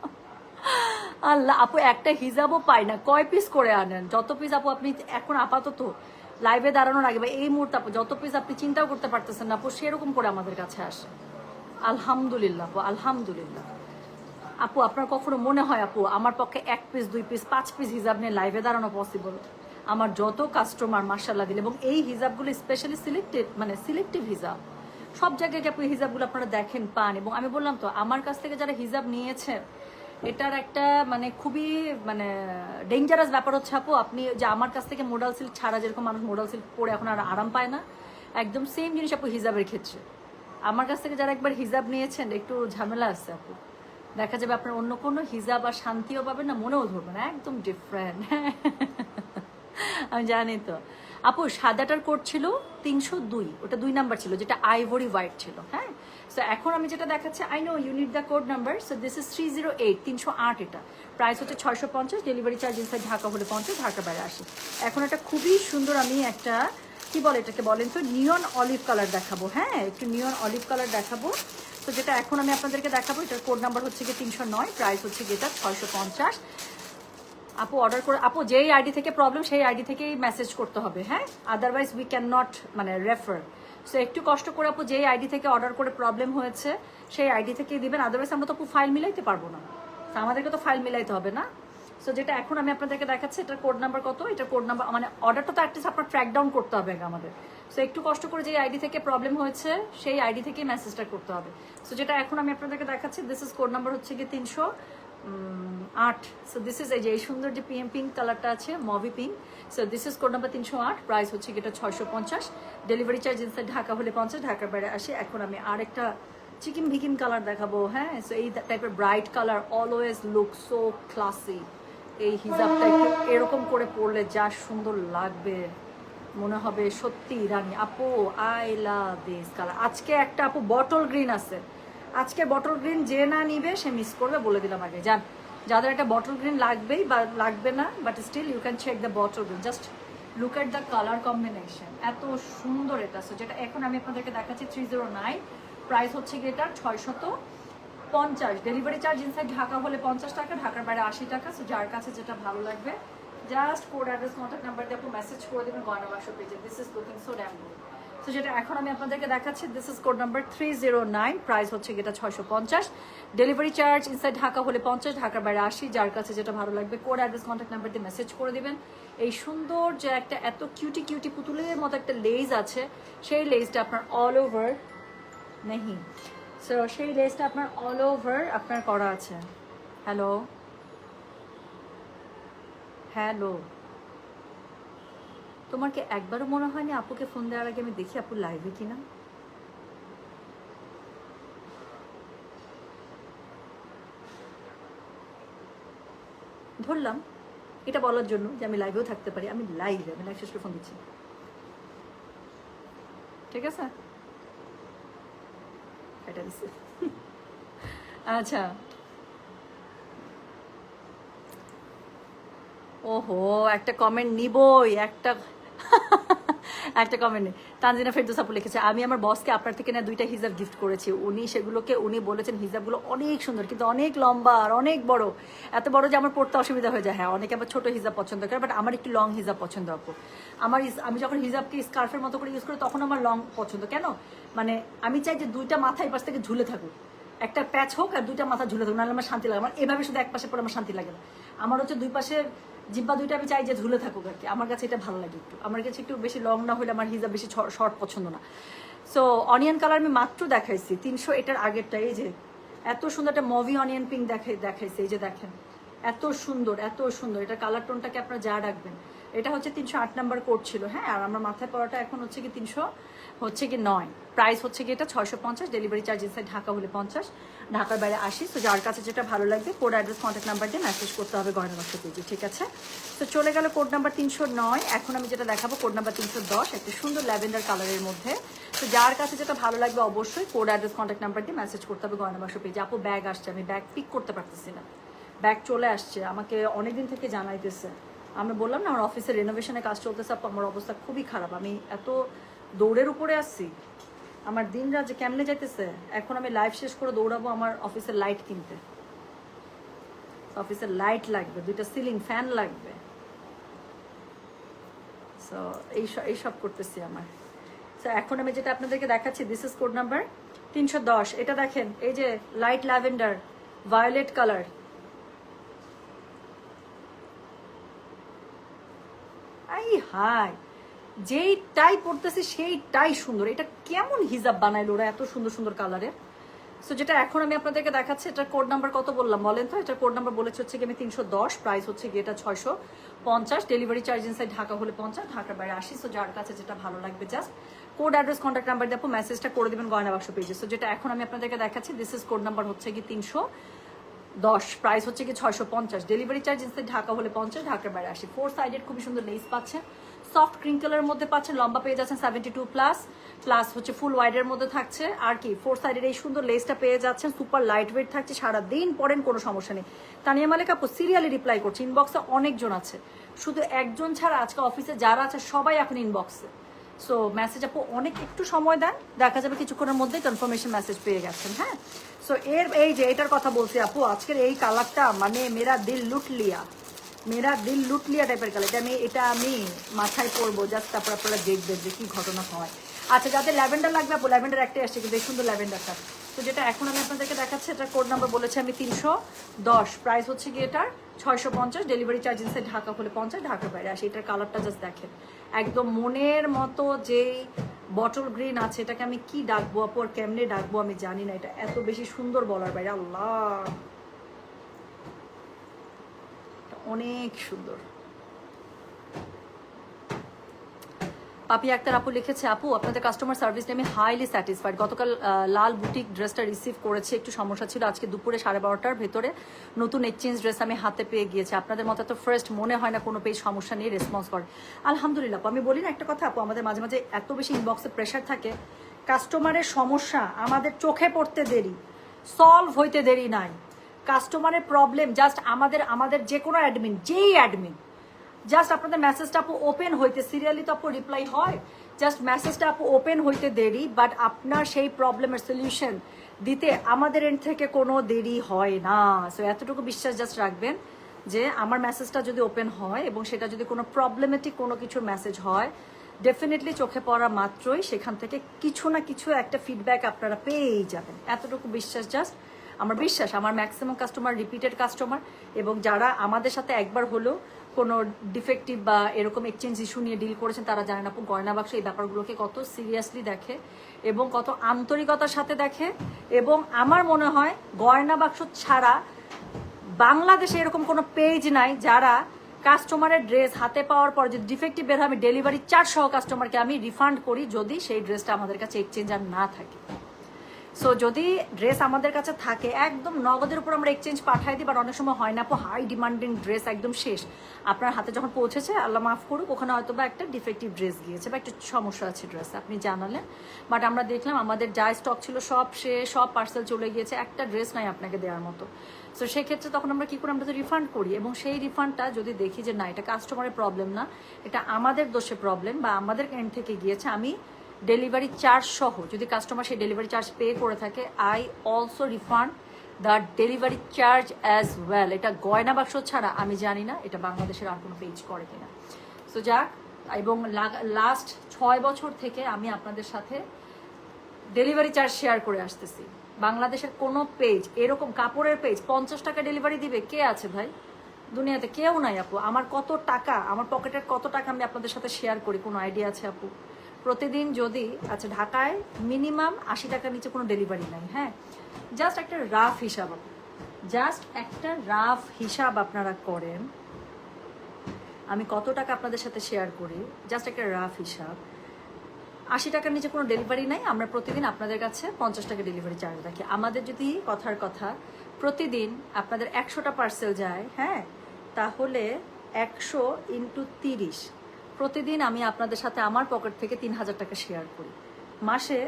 আল্লাহ আপু, একটা হিজাবও পাই না, কয় পিস করে আনেন? যত পিস আপু আপনি এখন আপাতত লাইভে দাঁড়ানোর আগে বা এই মুহূর্তে আপু যত পিস আপনি চিন্তাও করতে পারতেছেন না আপু, সেরকম করে আমাদের কাছে আসে। আলহামদুলিল্লাহ আপু, আলহামদুলিল্লাহ। আপু আপনার কখনো মনে হয় আপু আমার পক্ষে 1 পিস 2 পিস 5 পিস হিজাব নিয়ে লাইভে দাঁড়ানো পসিবল? আমার যত কাস্টমার মাশাআল্লাহ দিল, এবং এই হিজাবগুলো স্পেশালি সিলেক্টেড, মানে সিলেক্টিভ হিজাব, সব জায়গায় আপনি হিজাবগুলো আপনারা দেখেন পান। এবং আমি বললাম তো, আমার কাছ থেকে যারা হিজাব নিয়েছে, এটার একটা মানে খুবই মানে ডেঞ্জারাস ব্যাপার হচ্ছে আপু, আপনি যে আমার কাছ থেকে মোডাল সিল্ক ছাড়া যেরকম মানুষ মোডাল সিল্ক পরে এখন আর আরাম পায় না, একদম সেম জিনিস আপু হিজাবের ক্ষেত্রে। আমার কাছ থেকে যারা একবার হিজাব নিয়েছেন, একটু ঝামেলা আছে আপু, দেখা যাবে আপনার অন্য কোনো হিজাব আর শান্তিও পাবেন না, মনেও ধরবে না, একদম ডিফারেন্ট। আমি জানি তো আপু, সাদাটার কোড ছিল 302, ওটা 2 নাম্বার ছিল, যেটা আইভরি হোয়াইট ছিল। হ্যাঁ, সো এখন আমি যেটা দেখাচ্ছি, I know you need the code number, so this is 308, 308, এটা প্রাইস হচ্ছে 650, ডেলিভারি চার্জ ইনসাইড ঢাকা হলে 50, ঢাকার বাইরে 80। এখন এটা খুবই সুন্দর, আমি একটা কি বলে এটাকে বলেন তো, নিয়ন অলিভ কালার দেখাবো। হ্যাঁ, একটু নিয়ন অলিভ কালার দেখাবো। তো যেটা এখন আমি আপনাদেরকে দেখাবো, এটার কোড নাম্বার হচ্ছে গিয়ে 309, প্রাইস হচ্ছে গিয়ে এটা 650। আপু অর্ডার করে, আপু যেই আইডি থেকে প্রবলেম সেই আইডি থেকেই মেসেজ করতে হবে। হ্যাঁ, আদারওয়াইজ উই ক্যান নট মানে রেফার। সো একটু কষ্ট করে আপু যেই আইডি থেকে অর্ডার করে প্রবলেম হয়েছে সেই আইডি থেকেই দিবেন, আদারওয়াইজ আমরা তো আপু ফাইল মিলাইতে পারবো না, তো আমাদেরকে তো ফাইল মিলাইতে হবে না। সো যেটা এখন আমি আপনাদেরকে দেখাচ্ছি, এটার কোড নাম্বার কত, এটার কোড নাম্বার মানে অর্ডারটা তো অ্যাটলিস্ট আপনার ট্র্যাক ডাউন করতে হবে আমাদের। সো একটু কষ্ট করে যে আইডি থেকে প্রবলেম হয়েছে সেই আইডি থেকেই মেসেজটা করতে হবে। সো যেটা এখন আমি আপনাদেরকে দেখাচ্ছি, দিস ইজ কোড নাম্বার হচ্ছে গিয়ে 308। সো দিস ইজ এই সুন্দর যে পিঙ্ক কালারটা আছে, mauve pink. So this is code number 308, price হচ্ছে এটা 650, ডেলিভারি চার্জ ইনসাইড ঢাকা হলে 50, ঢাকার বাইরে 80। এখন আমি আরেকটা চিকেন ভিকিন কালার দেখাবো। হ্যাঁ, সো এই টাইপের bright colour always look so classy. এই হিজাবটা একটু এরকম করে পরলে যা সুন্দর লাগবে, মনে হবে সত্যি রানী। আপু আই লাভ দিস কালার। আজকে একটা আপু বটল গ্রিন আছে, আজকে বটল গ্রিন যে না নিবে সে মিস করবে, বলে দিলাম আগে। যান, যাদের একটা বটল গ্রিন লাগবেই বা লাগবে না, but still you can check the bottle green, just look at the colour combination, এত সুন্দর এটা। সো যেটা এখন আমি আপনাদেরকে দেখাচ্ছি 309, প্রাইস হচ্ছে গিয়ে এটা 650, ডেলিভারি চার্জ ইনসাইড ঢাকা হলে 50 টাকা, ঢাকার বাইরে 80 টাকা। সো যার কাছে যেটা ভালো লাগবে just code address contact number দিয়ে আপনি মেসেজ করে দেবেন গয়না বাক্স পেজে। This is looking so dam good. তো যেটা এখন আমি আপনাদেরকে দেখাচ্ছি, this is code number 309, price হচ্ছে এটা 650, ডেলিভারি চার্জ ইনসাইড ঢাকা হলে 50, ঢাকার বাইরে 80। যার কাছে যেটা ভালো লাগবে কোড অ্যাড্রেস কন্ট্যাক্ট নাম্বার দিয়ে মেসেজ করে দিবেন। এই সুন্দর যে একটা এত কিউটি কিউটি পুতুলের মতো একটা লেজ আছে, সেই লেজটা আপনার অল ওভার নেই। সো সেই লেজটা আপনার অল ওভার আপনার করা আছে। হ্যালো হ্যালো, তোমার কি একবারও মনে হয়নি আপুকে ফোন দেওয়ার আগে আমি দেখি আপু লাইভে কিনা? ধরলাম এটা বলার জন্য যে আমি লাইভেও থাকতে পারি, আমি লাইভে, আমি লাইভ শেষ করে ফোন দিচ্ছি, ঠিক আছে? এটা দিচ্ছি। আচ্ছা, ওহো একটা কমেন্ট নিবই, একটা কমেন্ট নেই। তানজিনা ফেরদৌস আপু লিখেছে, আমি আমার বসকে আপনার থেকে না 2টা হিজাব গিফট করেছি, উনি বলেছেন হিজাবগুলো অনেক সুন্দর কিন্তু অনেক লম্বা আর অনেক বড়, এত বড় যে আমার পড়তে অসুবিধা হয়ে যায়। হ্যাঁ, অনেকে আবার ছোট হিজাব পছন্দ করে, বাট আমার একটু লং হিজাব পছন্দ আপু। আমি যখন হিজাবকে স্কার্ফের মতো করে ইউজ করি তখন আমার লং পছন্দ। কেন? মানে আমি চাই যে 2টা মাথা এই পাশ থেকে ঝুলে থাকুক, একটা প্যাচ হোক আর 2টা মাথা ঝুলে থাকুক, নাহলে আমার শান্তি লাগে। আমার এভাবে শুধু এক পাশে পরে আমার শান্তি লাগে না, আমার হচ্ছে 2 পাশে জিব্বা দুইটা আমি চাই যে ঝুলে থাকুক আর কি, আমার কাছে এটা ভালো লাগে একটু, আমার কাছে একটু বেশি লং না হলে আমার হিজাব বেশি শর্ট পছন্দ না। সো অনিয়ন কালার আমি মাত্র দেখাইছি 300, এটার আগেরটা এই যে এত সুন্দর একটা মুভি অনিয়ন পিঙ্ক দেখাইছে, এই যে দেখেন এত সুন্দর এত সুন্দর, এটা কালার টোনটাকে আপনারা যা রাখবেন। এটা হচ্ছে 308 নাম্বার কোড ছিল, হ্যাঁ, আর আমার মাথায় পড়াটা এখন হচ্ছে কি 309, প্রাইস হচ্ছে কি এটা 650, ডেলিভারি চার্জ ইনসাইড ঢাকা হলে 50, ঢাকার বাইরে 80। তো যার কাছে যেটা ভালো লাগবে কোড অ্যাড্রেস কন্ট্যাক্ট নাম্বার দিয়ে মেসেজ করতে হবে গয়না বাক্স পেজে, ঠিক আছে? তো চলে গেল কোড নাম্বার 309, এখন আমি যেটা দেখাবো কোড নাম্বার 310, একটা সুন্দর ল্যাভেন্ডার কালারের মধ্যে। তো যার কাছে যেটা ভালো লাগবে অবশ্যই কোড অ্যাড্রেস কন্ট্যাক্ট নাম্বার দিয়ে মেসেজ করতে হবে গয়না বাক্স পেজে। আপু ব্যাগ আসছে, আমি ব্যাগ পিক করতে পারতেছি না, ব্যাগ চলে আসছে, আমাকে অনেকদিন থেকে জানাইতেছে। আমি বললাম না আমার অফিসের রেনোভেশনের কাজ চলতেছে, আমার অবস্থা খুবই খারাপ, আমি এত দৌড়ের উপরে আসছি, আমার দিন রাত যে কেমনে যাইতেছে। এখন আমি লাইভ শেষ করে দৌড়াবো আমার অফিসের লাইট কিনতে, অফিসের লাইট লাগবে, 2টা সিলিং ফ্যান লাগবে। সো এইসব করতেছি আমার। সো এখন আমি যেটা আপনাদেরকে দেখাচ্ছি, দিস ইজ কোড নাম্বার 310, এটা দেখেন এই যে লাইট ল্যাভেন্ডার ভায়োলেট কালার, আই হাই, যেইটাই পড়তেছে সেইটাই সুন্দর। এটা কেমন হিজাব বানাইলো ওরা এত সুন্দর সুন্দর কালারের। সো যেটা এখন আমি আপনাদেরকে দেখাচ্ছি, এটার কোড নাম্বার কত বললাম বলেন তো? এটার কোড নাম্বার বলেছে হচ্ছে কি আমি 310, প্রাইস হচ্ছে কি এটা 650, ডেলিভারি চার্জ ইনসাইড ঢাকা হলে 50, ঢাকার বাইরে 80। সো যার কাছে যেটা ভালো লাগবে just code address contact number দিয়ে মেসেজটা করে দেবেন গয়না বাক্স পেজে। সো যেটা এখন আমি আপনাদেরকে দেখাচ্ছি, দিস ইজ কোড নাম্বার হচ্ছে কি 310, প্রাইস হচ্ছে কি 650, ডেলিভারি চার্জ ইনসাইড ঢাকা হলে 50, ঢাকার বাইরে 80। 4 সাইডের খুবই সুন্দর লেস পাচ্ছেন, সফট ক্রিঙ্কেলের মধ্যে পাচ্ছেন, লম্বা পেয়ে যাচ্ছেন 72+, প্লাস হচ্ছে ফুল ওয়াইডের মধ্যে থাকছে। আর কি 4 সাইডের এই সুন্দর লেসটা পেয়ে যাচ্ছেন, সুপার লাইট ওয়েট থাকছে, সারাদিন পরেন কোনো সমস্যা নেই। তানিয়া মালিক আপু সিরিয়ালি রিপ্লাই করছে, ইনবক্সে অনেকজন আছে, শুধু একজন ছাড়া আজকে অফিসে যারা আছে সবাই এখন ইনবক্সে। সো মেসেজ আপু অনেক একটু সময় দেন, দেখা যাবে কিছুক্ষণের মধ্যেই কনফার্মেশন মেসেজ পেয়ে গেছেন, হ্যাঁ। সো এই যে এটার কথা বলছি আপু, আজকের এই কালারটা মানে মেরা দিল লুট লিয়া টাইপের কালার, এটা আমি মাথায় পরবো জাস্ট, তারপর আপনারা দেখবেন যে কি ঘটনা হয়। আচ্ছা, যাদের ল্যাভেন্ডার লাগবে আপু, ল্যাভেন্ডার একটাই আসছে কিন্তু এই সুন্দর ল্যাভেন্ডারটা। তো যেটা এখন আমি আপনাদেরকে দেখাচ্ছি, এটার কোড নাম্বার বলেছি আমি 310, প্রাইস হচ্ছে কি এটার 650, ডেলিভারি চার্জ ইনসাইড ঢাকা হলে 50, ঢাকার বাইরে আসে। এটার কালারটা জাস্ট দেখেন, একদম মনের মতো যেই বটল গ্রিন আছে, এটাকে আমি কি ডাকবো আপু আর কেমনে ডাকবো আমি জানি না, এটা এত বেশি সুন্দর বলার বাইরে, আল্লাহ অনেক সুন্দর। পাপি আক্তার আপু লিখেছে, আপু আপনাদের কাস্টমার সার্ভিস নিয়ে আমি হাইলি স্যাটিসফাইড। গতকাল লাল বুটিক ড্রেসটা রিসিভ করেছি, একটু সমস্যা ছিল, আজকে দুপুরে 12:30টার ভেতরে নতুন এক্সচেঞ্জ ড্রেস আমি হাতে পেয়ে গিয়েছি। আপনাদের মতো এত ফার্স্ট মনে হয় না কোনো পেজ সমস্যা নিয়ে রেসপন্স করে, আলহামদুলিল্লাহ। আমি বলি না একটা কথা আপু, আমাদের মাঝে মাঝে এত বেশি ইনবক্সে প্রেশার থাকে, কাস্টমারের সমস্যা আমাদের চোখে পড়তে দেরি, সলভ হইতে দেরি নাই। কাস্টমারের প্রবলেম জাস্ট আমাদের যে কোনো অ্যাডমিন, যেই অ্যাডমিন, জাস্ট আপনাদের মেসেজটা আপু ওপেন হইতে, সিরিয়ালি তো আপু রিপ্লাই হয়, জাস্ট মেসেজটা আপু ওপেন হইতে দেরি, বাট আপনার সেই প্রবলেমের সলিউশন দিতে আমাদের এন্ড থেকে কোনো দেরি হয় না। সো এতটুকু বিশ্বাস জাস্ট রাখবেন যে আমার মেসেজটা যদি ওপেন হয় এবং সেটা যদি কোনো প্রবলেমেটিক কোনো কিছুর মেসেজ হয়, ডেফিনেটলি চোখে পড়া মাত্রই সেখান থেকে কিছু না কিছু একটা ফিডব্যাক আপনারা পেয়েই যাবেন। এতটুকু বিশ্বাস জাস্ট আমার বিশ্বাস, আমার ম্যাক্সিমাম কাস্টমার রিপিটেড কাস্টমার, এবং যারা আমাদের সাথে একবার হলো কোনো ডিফেক্টিভ বা এরকম এক্সচেঞ্জ ইস্যু নিয়ে ডিল করেছেন, তারা জানেন আপু গয়না বাক্স এই ব্যাপারগুলোকে কত সিরিয়াসলি দেখে এবং কত আন্তরিকতার সাথে দেখে। এবং আমার মনে হয় গয়না বাক্স ছাড়া বাংলাদেশে এরকম কোনো পেজ নাই যারা কাস্টমারের ড্রেস হাতে পাওয়ার পর যদি ডিফেক্টিভ বের হয়, আমি ডেলিভারি চার্জ সহ কাস্টমারকে আমি রিফান্ড করি যদি সেই ড্রেসটা আমাদের কাছে এক্সচেঞ্জ আর না থাকে। সো যদি ড্রেস আমাদের কাছে থাকে একদম নগদের উপর আমরা এক্সচেঞ্জ পাঠাই দিই, বাট অনেক সময় হয় না আপু, হাই ডিমান্ডিং ড্রেস একদম শেষ, আপনার হাতে যখন পৌঁছেছে আল্লাহ মাফ করুক, ওখানে হয়তো বা একটা ডিফেক্টিভ ড্রেস গিয়েছে বা একটা সমস্যা আছে ড্রেস, আপনি জানালেন, বাট আমরা দেখলাম আমাদের যা স্টক ছিল সব শেষ, সব পার্সেল চলে গিয়েছে, একটা ড্রেস নাই আপনাকে দেওয়ার মতো। সো সেক্ষেত্রে তখন আমরা কী করি, আমরা তো রিফান্ড করি, এবং সেই রিফান্ডটা যদি দেখি যে না এটা কাস্টমারের প্রবলেম না, এটা আমাদের দোষে প্রবলেম বা আমাদের এন্ড থেকে গিয়েছে, আমি ডেলিভারি চার্জ সহ যদি কাস্টমার সেই ডেলিভারি চার্জ পে করে থাকে, I also refund the delivery charge as well. এটা গয়না বাক্স ছাড়া আমি জানি না এটা বাংলাদেশের আর কোনো পেজ করে কিনা। সো যাক, এবং লাস্ট 6 বছর থেকে আমি আপনাদের সাথে ডেলিভারি চার্জ শেয়ার করে আসতেছি। বাংলাদেশের কোনো পেজ এরকম কাপড়ের পেজ 50 টাকা ডেলিভারি দিবে কে আছে ভাই? দুনিয়াতে কেউ নাই আপু। আমার কত টাকা, আমার পকেটের কত টাকা আমি আপনাদের সাথে শেয়ার করি, কোনো আইডিয়া আছে আপু? প্রতিদিন যদি, আচ্ছা ঢাকায় মিনিমাম 80 টাকার নিচে কোনো ডেলিভারি নাই, হ্যাঁ, জাস্ট একটা রাফ হিসাব আপু, জাস্ট একটা রাফ হিসাব আপনারা করেন আমি কত টাকা আপনাদের সাথে শেয়ার করি, জাস্ট একটা রাফ হিসাব। 80 টাকার নিচে কোনো ডেলিভারি নাই, আমরা প্রতিদিন আপনাদের কাছে 50 টাকা ডেলিভারি চার্জ রাখি। আমাদের যদি কথার কথা প্রতিদিন আপনাদের 100টা পার্সেল যায়, হ্যাঁ, তাহলে 100 ইন্টু 30, প্রতিদিন আমি আপনাদের সাথে আমার পকেট থেকে 3000 টাকা শেয়ার করি। মাসে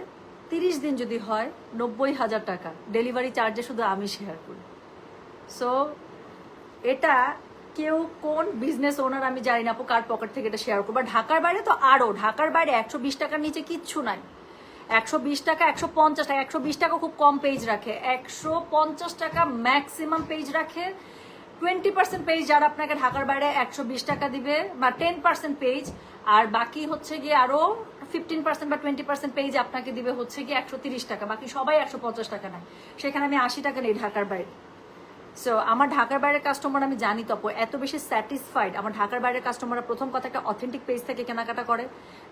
30 দিন যদি হয় 90,000 টাকা ডেলিভারি চার্জে শুধু আমি শেয়ার করি। সো এটা কেউ কোন বিজনেস ওনার আমি জানি না আপু কার পকেট থেকে এটা শেয়ার করবো। ঢাকার বাইরে তো আরো, ঢাকার বাইরে 120 টাকার নিচে কিচ্ছু নাই। 120 টাকা, 150 টাকা, 120 টাকা খুব কম পেজ রাখে, 150 টাকা ম্যাক্সিমাম পেজ রাখে। 20% পেজ যারা আপনাকে ঢাকার বাইরে 120 টাকা দিবে, বা 10% পেজ, আর বাকি হচ্ছে গিয়ে আরো 15% বা 20% পেজ আপনাকে দিবে হচ্ছে গিয়ে 130 টাকা, বাকি সবাই 150 টাকা নেয়। সেখানে আমি 80 টাকা নেই ঢাকার বাইরে। সো আমার ঢাকার বাইরের কাস্টমার আমি জানি তো এত বেশি স্যাটিসফাইড। আমার ঢাকার বাইরের কাস্টমাররা প্রথম কথা একটা অথেন্টিক পেজ থেকে কেনাকাটা করে,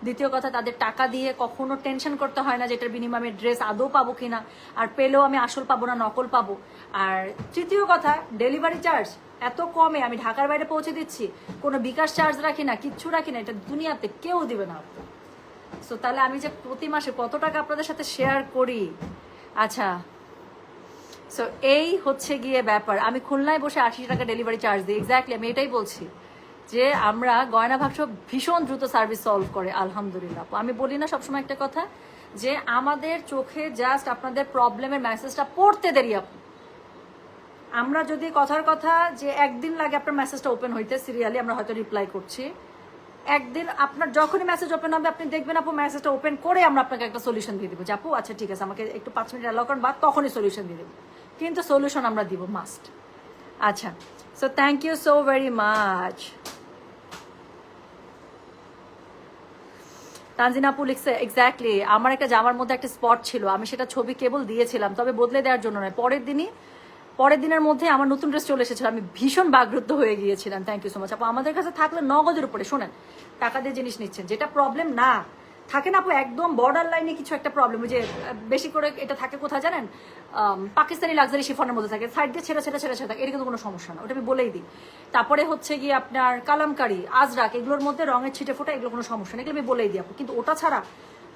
দ্বিতীয় কথা তাদের টাকা দিয়ে কখনো টেনশন করতে হয় না যে এটার বিনিময়ে ড্রেস আদৌ পাবো কিনা, আর পেলেও আমি আসল পাবো না নকল পাবো। আর তৃতীয় কথা ডেলিভারি চার্জ এত কমে আমি ঢাকার বাইরে পৌঁছে দিচ্ছি, কোনো বিকাশ চার্জ রাখি না, কিচ্ছু রাখি না, এটা দুনিয়াতে কেউ দিবে না। সো তাহলে আমি যে প্রতি মাসে কত টাকা আপনাদের সাথে শেয়ার করি। আচ্ছা, সো এই হচ্ছে গিয়ে ব্যাপার। আমি খুলনায় বসে 80 টাকা ডেলিভারি চার্জ দিই, এক্স্যাক্টলি আমি এটাই বলছি যে আমরা গয়না বাক্স ভীষণ দ্রুত সার্ভিস সলভ করে আলহামদুলিল্লাহ। আমি বলি না সবসময় একটা কথা যে আমাদের চোখে জাস্ট আপনাদের প্রবলেমের মেসেজটা পড়তে দেরি আপু। আমরা যদি কথার কথা যে একদিন লাগে আপনার মেসেজটা ওপেন হইতে, সিরিয়ালি আমরা হয়তো রিপ্লাই করছি, একদিন আপনার যখনই মেসেজ ওপেন হবে আপনি দেখবেন আপু মেসেজটা ওপেন করে আমরা আপনাকে একটা সলিউশন দিয়ে দেবো যে আপু আচ্ছা ঠিক আছে আমাকে একটু 5 মিনিট অ্যালাউ করেন, বা তখনই সলিউশন দিয়ে দেবো, কিন্তু সলিউশন আমরা দিব মাস্ট। আচ্ছা, so thank you so very much. Tanjina আপু লিখছে এক্স্যাক্টলি আমার একটা জামার মধ্যে একটা স্পট ছিল, আমি সেটা ছবি কেবল দিয়েছিলাম, তবে বদলে দেওয়ার জন্য নয়, পরের দিনের মধ্যে আমার নতুন ড্রেস চলে এসেছিল, আমি ভীষণ বাগরুদ্ধ হয়ে গিয়েছিলাম। থ্যাংক ইউ সো মাচ আপু। আমাদের কাছে থাকলে নগদের উপরে, শোনেন, টাকা দিয়ে জিনিস নিচ্ছেন, যেটা প্রবলেম না থাকে না আপু, একদম বর্ডার লাইনে কিছু একটা প্রবলেম, যে বেশি করে এটা থাকে কোথায় জানেন, পাকিস্তানি লাক্সারি শিফনের মধ্যে থাকে, সাইড দিয়ে ছেড়ে থাকে, এটা কিন্তু কোনো সমস্যা না, ওটা আমি বলেই দিই। তারপরে হচ্ছে গিয়ে আপনার কালামকারি, আজরাক, এগুলোর মধ্যে রঙের ছিটে ফোটা, এগুলো কোনো সমস্যা নেই, এগুলো আমি বলেই দিই আপু। কিন্তু ওটা ছাড়া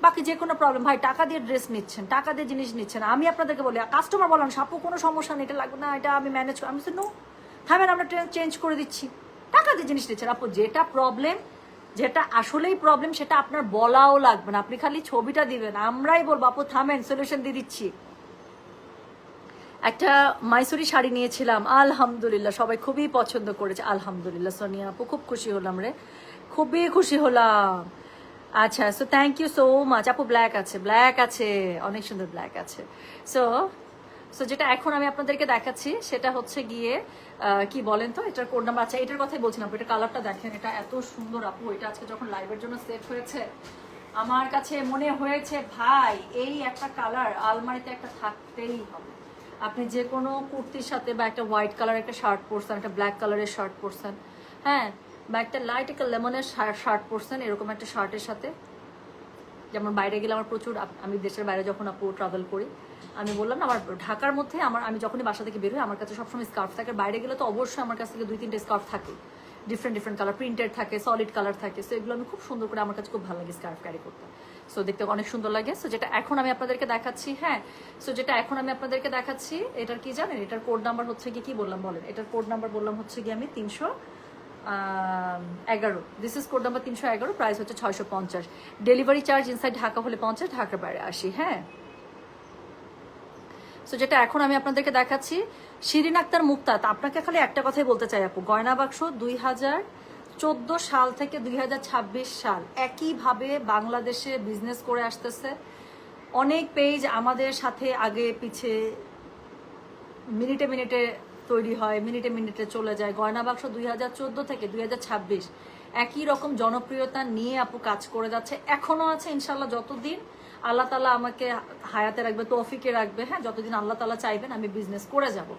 বাকি যে কোনো প্রবলেম, ভাই টাকা দিয়ে ড্রেস নিচ্ছেন, টাকা দিয়ে জিনিস নিচ্ছেন, আমি আপনাদেরকে বলি, কাস্টমার বলেন সাপু কোনো সমস্যা নেই, এটা লাগবে না, এটা আমি ম্যানেজ করি, আমি নো থামেন, আমরা চেঞ্জ করে দিচ্ছি, টাকা দিয়ে জিনিস নিচ্ছেন আপু। যেটা প্রবলেম, যেটা আসলেই প্রবলেম, সেটা আপনার বলাও লাগবে না, আপনি খালি ছবিটা দিবেন, আমরাই বলবো আপু থামেন, সলিউশন দিয়ে দিচ্ছি। একটা মাইসুরি শাড়ি নিয়েছিলাম, আলহামদুলিল্লাহ সবাই খুবই পছন্দ করেছে, আলহামদুলিল্লাহ। সোনিয়া আপু খুব খুশি হলাম রে, খুবই খুশি হলাম। আচ্ছা, so thank you so much আপু। ব্ল্যাক আছে, অনেক সুন্দর ব্ল্যাক আছে। সো যেটা এখন আমি আপনাদেরকে দেখাচ্ছি সেটা হচ্ছে গিয়ে কি বলেন তো, এটার কোড নাম্বার, আচ্ছা এটার কথাই বলছিলাম, এটা কালারটা দেখেন, এটা এত সুন্দর আপু। এটা আজকে যখন লাইভের জন্য সেট হয়েছে আমার কাছে মনে হয়েছে ভাই এই একটা কালার আলমারিতে একটা থাকতেই হবে। আপনি যে কোনো কুর্তির সাথে, বা একটা হোয়াইট কালার একটা শার্ট পরছেন, একটা ব্ল্যাক কালারের শার্ট পরছেন, হ্যাঁ, বা একটা লাইট একটা লেমনের শার্ট পরছেন, এরকম একটা শার্টের সাথে, যেমন বাইরে গেলে আমার প্রচুর, আমি দেশের বাইরে যখন আপু ট্রাভেল করি, আমি বললাম না আমার ঢাকার মধ্যে আমি যখনই বাসা থেকে বের হই আমার কাছে সবসময় স্কার্ফ থাকে, বাইরে গেলে তো অবশ্যই আমার কাছ থেকে 2-3টে স্কার্ফ থাকে, ডিফারেন্ট কালার, প্রিন্টেড থাকে, সলিড কালার থাকে। সো এগুলো আমি খুব সুন্দর করে, আমার কাছে খুব ভালো লাগে স্কার্ফ ক্যারি করতে, সো দেখতে অনেক সুন্দর লাগে। সো যেটা এখন আমি আপনাদেরকে দেখাচ্ছি, হ্যাঁ, সো যেটা এখন আমি আপনাদেরকে দেখাচ্ছি, এটার কি জানেন, এটার কোড নাম্বার হচ্ছে কি বললাম বলেন, এটার কোড নাম্বার বললাম হচ্ছে কি আমি 311, this is code number 311, price হচ্ছে 650, ডেলিভারি চার্জ ইনসাইড ঢাকা হলে 50, ঢাকার বাইরে 80। হ্যাঁ, সো যেটা এখন আমি আপনাদেরকে দেখাচ্ছি, শিরিন আক্তার মুক্তা, আপনাকে খালি একটা কথাই বলতে চাই আপু, গয়না বাক্স 2014 সাল থেকে 2026 সাল একইভাবে বাংলাদেশে বিজনেস করে আসতেছে। অনেক পেজ আমাদের সাথে আগে পিছে মিনিটে তৈরি হয়, মিনিটে চলে যায়। গয়না বাক্স 2014 থেকে 2026 একই রকম জনপ্রিয়তা নিয়ে আপু কাজ করে যাচ্ছে, এখনো আছে ইনশাল্লাহ। যতদিন আল্লাহ তাআলা আমাকে হায়াতে রাখবে, তৌফিকে রাখবে, হ্যাঁ, যতদিন আল্লাহ তাআলা চাইবেন আমি বিজনেস করে যাব।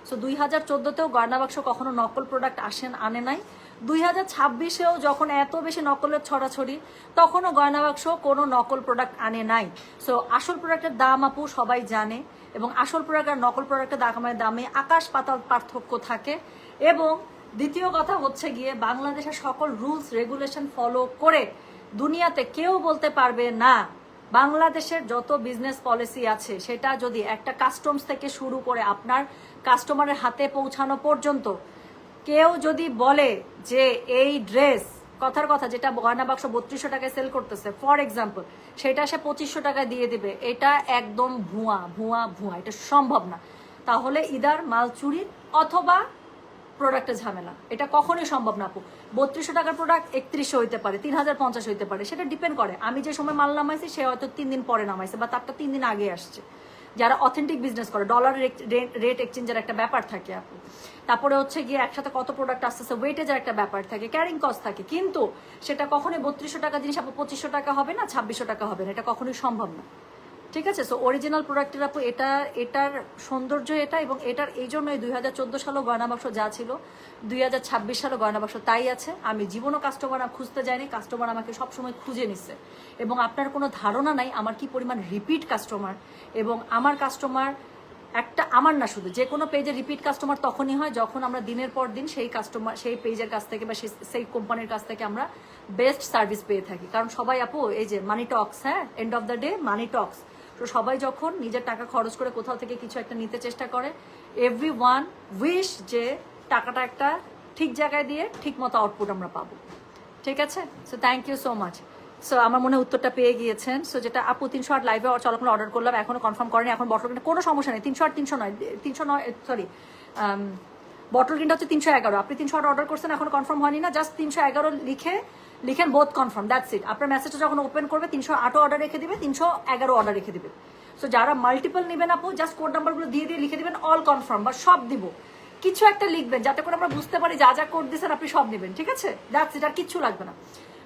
সো 2014তেও গয়না বাক্স কখনো নকল প্রোডাক্ট আনে নাই। 2026এও যখন এত বেশি নকলের ছড়াছড়ি, তখনও গয়না বাক্স কোনো নকল প্রোডাক্ট আনে নাই। সো আসল প্রোডাক্টের দাম আপু সবাই জানে, এবং আসল প্রোডাক্ট আর নকল প্রোডাক্টের দামে আকাশ পাতাল পার্থক্য থাকে। এবং দ্বিতীয় কথা হচ্ছে গিয়ে বাংলাদেশের সকল রুলস রেগুলেশন ফলো করে দুনিয়াতে কেউ বলতে পারবে না বাংলাদেশের যত বিজনেস পলিসি আছে সেটা যদি একটা কাস্টমস থেকে শুরু করে আপনার কাস্টমারের হাতে পৌঁছানো পর্যন্ত কেউ যদি বলে যে এই ড্রেস, কথার কথা, যেটা গয়না বাক্স 3200 টাকায় সেল করতেছে ফর এক্সাম্পল, সেটা সে 2500 টাকায় দিয়ে দিবে, এটা একদম ভুয়া ভুয়া ভুয়া, এটা সম্ভব না। তাহলে ইদার মাল চুরি অথবা প্রোডাক্টের ঝামেলা, এটা কখনোই সম্ভব না আপু। 3200 টাকার প্রোডাক্ট 3100 হইতে পারে, 3050 হইতে পারে, সেটা ডিপেন্ড করে আমি যে সময় মাল নামাইছি সে হয়তো 3 দিন পরে নামাইছে বা তারটা 3 দিন আগে আসছে। যারা অথেন্টিক বিজনেস করে ডলার রেট এক্সচেঞ্জের একটা ব্যাপার থাকে আপু, তারপরে হচ্ছে গিয়ে একসাথে কত প্রোডাক্ট আসতেছে ওয়েটেজের একটা ব্যাপার থাকে, ক্যারিং কস্ট থাকে, কিন্তু সেটা কখনোই 3200 টাকা জিনিস আপু 2500 টাকা হবে না, 2600 টাকা হবে না, এটা কখনোই সম্ভব না। ঠিক আছে, সো অরিজিনাল প্রোডাক্টের আপু এটার সৌন্দর্য এটা, এবং এটার এই জন্যই 2014 সালে গয়না বাক্স যা ছিল 2026 সালে গয়না বাক্স তাই আছে। আমি জীবনও কাস্টমার খুঁজতে যাইনি, কাস্টমার আমাকে সবসময় খুঁজে নিচ্ছে, এবং আপনার কোনো ধারণা নাই আমার কি পরিমাণ রিপিট কাস্টমার। এবং আমার কাস্টমার একটা আমার না, শুধু যে কোনো পেজে রিপিট কাস্টমার তখনই হয় যখন আমরা দিনের পর দিন সেই কাস্টমার সেই পেজের কাছ থেকে বা সেই কোম্পানির কাছ থেকে আমরা বেস্ট সার্ভিস পেয়ে থাকি। কারণ সবাই আপু এই যে মানি টক্স, হ্যাঁ, এন্ড অফ দ্য ডে মানি টক্স। তো সবাই যখন নিজের টাকা খরচ করে কোথাও থেকে কিছু একটা নিতে চেষ্টা করে, এভরি ওয়ান উইশ যে টাকাটা একটা ঠিক জায়গায় দিয়ে ঠিক মতো আউটপুট আমরা পাবো। ঠিক আছে, so thank you so much. So আমার মনে উত্তরটা পেয়ে গিয়েছেন। সো যেটা আপু 308 লাইভে চলাফল অর্ডার করলাম, এখনো কনফার্ম করেনি, এখন বটল গ্রিন কোনো সমস্যা নেই, 308 309 সরি বটল গ্রিনটা হচ্ছে 311। আপনি 308 অর্ডার করছেন, এখন কনফার্ম হয়নি না, জাস্ট 311 লিখেন বোথ কনফার্ম, দ্যাটস ইট। আপনার মেসেজটা যখন ওপেন করবে 308 অর্ডার রেখে দিবে, 311 অর্ডার রেখে দিবে। সো যারা মাল্টিপল নেবেন আপু জাস্ট কোড নাম্বারগুলো দিয়ে লিখে দিবেন অল কনফার্ম, বা সব দিব, কিছু একটা লিখবেন যাতে করে আমরা বুঝতে পারি যা যা কোড দিয়েছেন আপনি সব নেবেন। ঠিক আছে, দ্যাটস ইট, আর কিচ্ছু লাগবে না।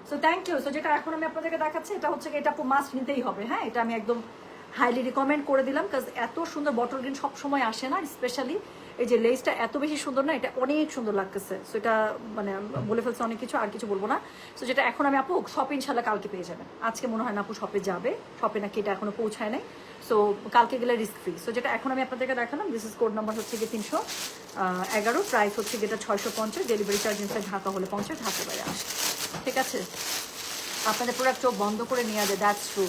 So thank you. সো যেটা এখন আমি আপনাদেরকে দেখাচ্ছি এটা হচ্ছে এটা আপু মাস্ট নিতেই হবে, হ্যাঁ, এটা আমি একদম হাইলি রিকমেন্ড করে দিলাম, কাজ এত সুন্দর বটল গ্রিন সবসময় আসে না, স্পেশালি এই যে লেসটা এত বেশি সুন্দর না, এটা অনেক সুন্দর লাগতেছে। সো এটা মানে বলে ফেলছে অনেক কিছু, আর কিছু বলবো না। সো যেটা এখন আমি আপু শপে ইনশাল্লাহ কালকে পেয়ে যাবেন, আজকে মনে হয় না আপু শপে যাবে, শপে নাকি এটা এখনো পৌঁছায় নাই, সো কালকে গেলে রিস্ক ফ্রি। সো যেটা এখন আমি আপনাদেরকে দেখালাম, দিস ইজ কোড নাম্বার হচ্ছে গিয়ে 311, প্রাইস হচ্ছে গিয়ে 650, ডেলিভারি চার্জ ইনসাইড ঢাকা হলে 50, ঢাকা বাইরে আসে। ঠিক আছে, আপনাদের প্রোডাক্ট চোখ বন্ধ করে নিয়ে যাবে, দ্যাটস ট্রু।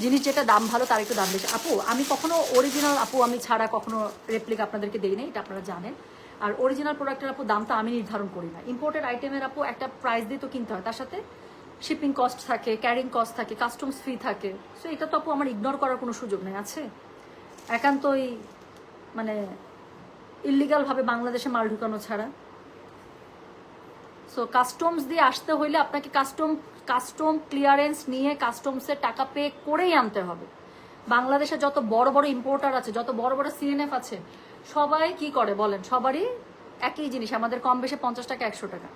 জিনিস যেটা দাম ভালো তার একটু দাম বেশি আপু। আমি কখনো অরিজিনাল আপু আমি ছাড়া কখনো রেপ্লিক আপনাদেরকে দিই না, এটা আপনারা জানেন। আর অরিজিনাল প্রোডাক্টের আপু দামটা আমি নির্ধারণ করি না, ইম্পোর্টেড আইটেমের আপু একটা প্রাইস দিয়ে তো কিনতে হয়, তার সাথে শিপিং কস্ট থাকে, ক্যারিং কস্ট থাকে, কাস্টমস ফি থাকে। সো এটা তো আপু আমার ইগনোর করার কোনো সুযোগ নেই, আছে একান্তই মানে ইলিগালভাবে বাংলাদেশে মাল ঢুকানো ছাড়া। সো কাস্টমস দিয়ে আসতে হইলে আপনাকে কাস্টম ক্লিয়ারেন্স নিয়ে কাস্টমসের টাকা পে করেই আনতে হবে। বাংলাদেশে যত বড় বড় ইম্পোর্টার আছে, যত বড় বড় সিএনএফ আছে, সবাই কি করে বলেন, সবারই একই জিনিস, আমাদের কম বেশি 50 টাকা 100 টাকা।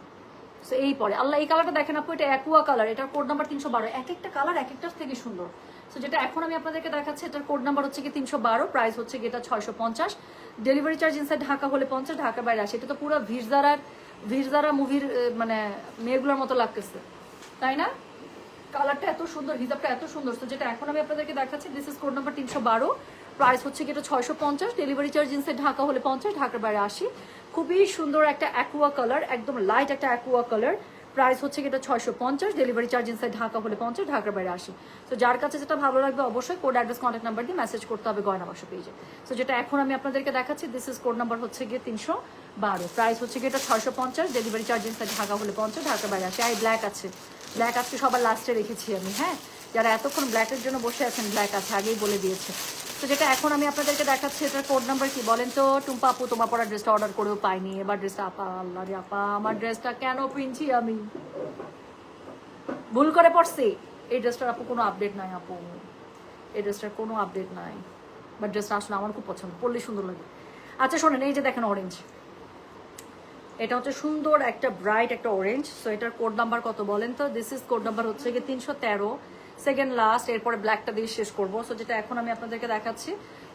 সো এই পরে আল্লাহ এই কালারটা দেখেন আপু, এটা অ্যাকুয়া কালার, এটার কোড নাম্বার 312, এক একটা কালার এক একটার থেকে সুন্দর। সো যেটা এখন আমি আপনাদেরকে দেখাচ্ছি এটার কোড নাম্বার হচ্ছে কি 312, প্রাইস হচ্ছে কি এটা 650, ডেলিভারি চার্জ ইনসাইড ঢাকা হলে 50, ঢাকা বাইরে আসে। এটা তো পুরো ভিরজারা মুভির মানে মেয়েগুলোর মতো লাগতেছে, তাই না? কালারটা এত সুন্দর, হিজাবটা এত সুন্দর। তো যেটা এখন আমি আপনাদেরকে দেখাচ্ছি, this is code number 312, price হচ্ছে কি এটা 650, ডেলিভারি চার্জ ইনসাইড ঢাকা হলে 50, ঢাকার বাইরে 80। খুবই সুন্দর একটা অ্যাকুয়া কালার, একদম লাইট একটা অ্যাকুয়া কালার, প্রাইস হচ্ছে কি এটা 650, ডেলিভারি চার্জ ইনসাইড ঢাকা হলে 50, ঢাকার বাইরে 80। তো যার কাছে যেটা ভালো লাগবে অবশ্যই কোড অ্যাড্রেস কন্ট্যাক্ট নাম্বার দিয়ে মেসেজ করতে হবে গয়না বাক্স পেজে। তো যেটা এখন আমি আপনাদেরকে দেখাচ্ছি, দিস ইজ কোড নাম্বার হচ্ছে গিয়ে 312, প্রাইস হচ্ছে কি এটা 650, ডেলিভারি চার্জ ইনসাইড ঢাকা হলে 50, ঢাকার বাইরে 80। আই ব্ল্যাক আছে, ব্ল্যাক আজকে সবার লাস্টে রেখেছি আমি, হ্যাঁ, যারা এতক্ষণ ব্ল্যাকের জন্য বসে আছেন ব্ল্যাক আছে, আগেই বলে দিয়েছে। তো যেটা এখন আমি আপনাদেরকে দেখাচ্ছি এটার কোড নাম্বার কি বলেন তো? টুম্পা আপু তোমার পরা ড্রেসটা অর্ডার করেও পাইনি, এবার ড্রেসটা আপা, আল্লাহ রে আপা, আমার ড্রেসটা কেন পিনছি আমি, ভুল করে পড়ছি। এই ড্রেসটার আপু কোনো আপডেট নাই আপু, এই ড্রেসটার কোনো আপডেট নাই, বাট ড্রেসটা আসলে আমার খুব পছন্দ, পরলে সুন্দর লাগে। আচ্ছা শোনেন, এই যে দেখেন অরেঞ্জ, এটা হচ্ছে সুন্দর একটা ব্রাইট একটা অরেঞ্জ। সো এটার কোড নাম্বার কত বলেন তো? দিস ইজ কোড নাম্বার হচ্ছে গিয়ে 313, সেকেন্ড লাস্ট, এরপরে ব্ল্যাকটা দিয়ে শেষ করবো। সো যেটা এখন আমি আপনাদেরকে দেখাচ্ছি,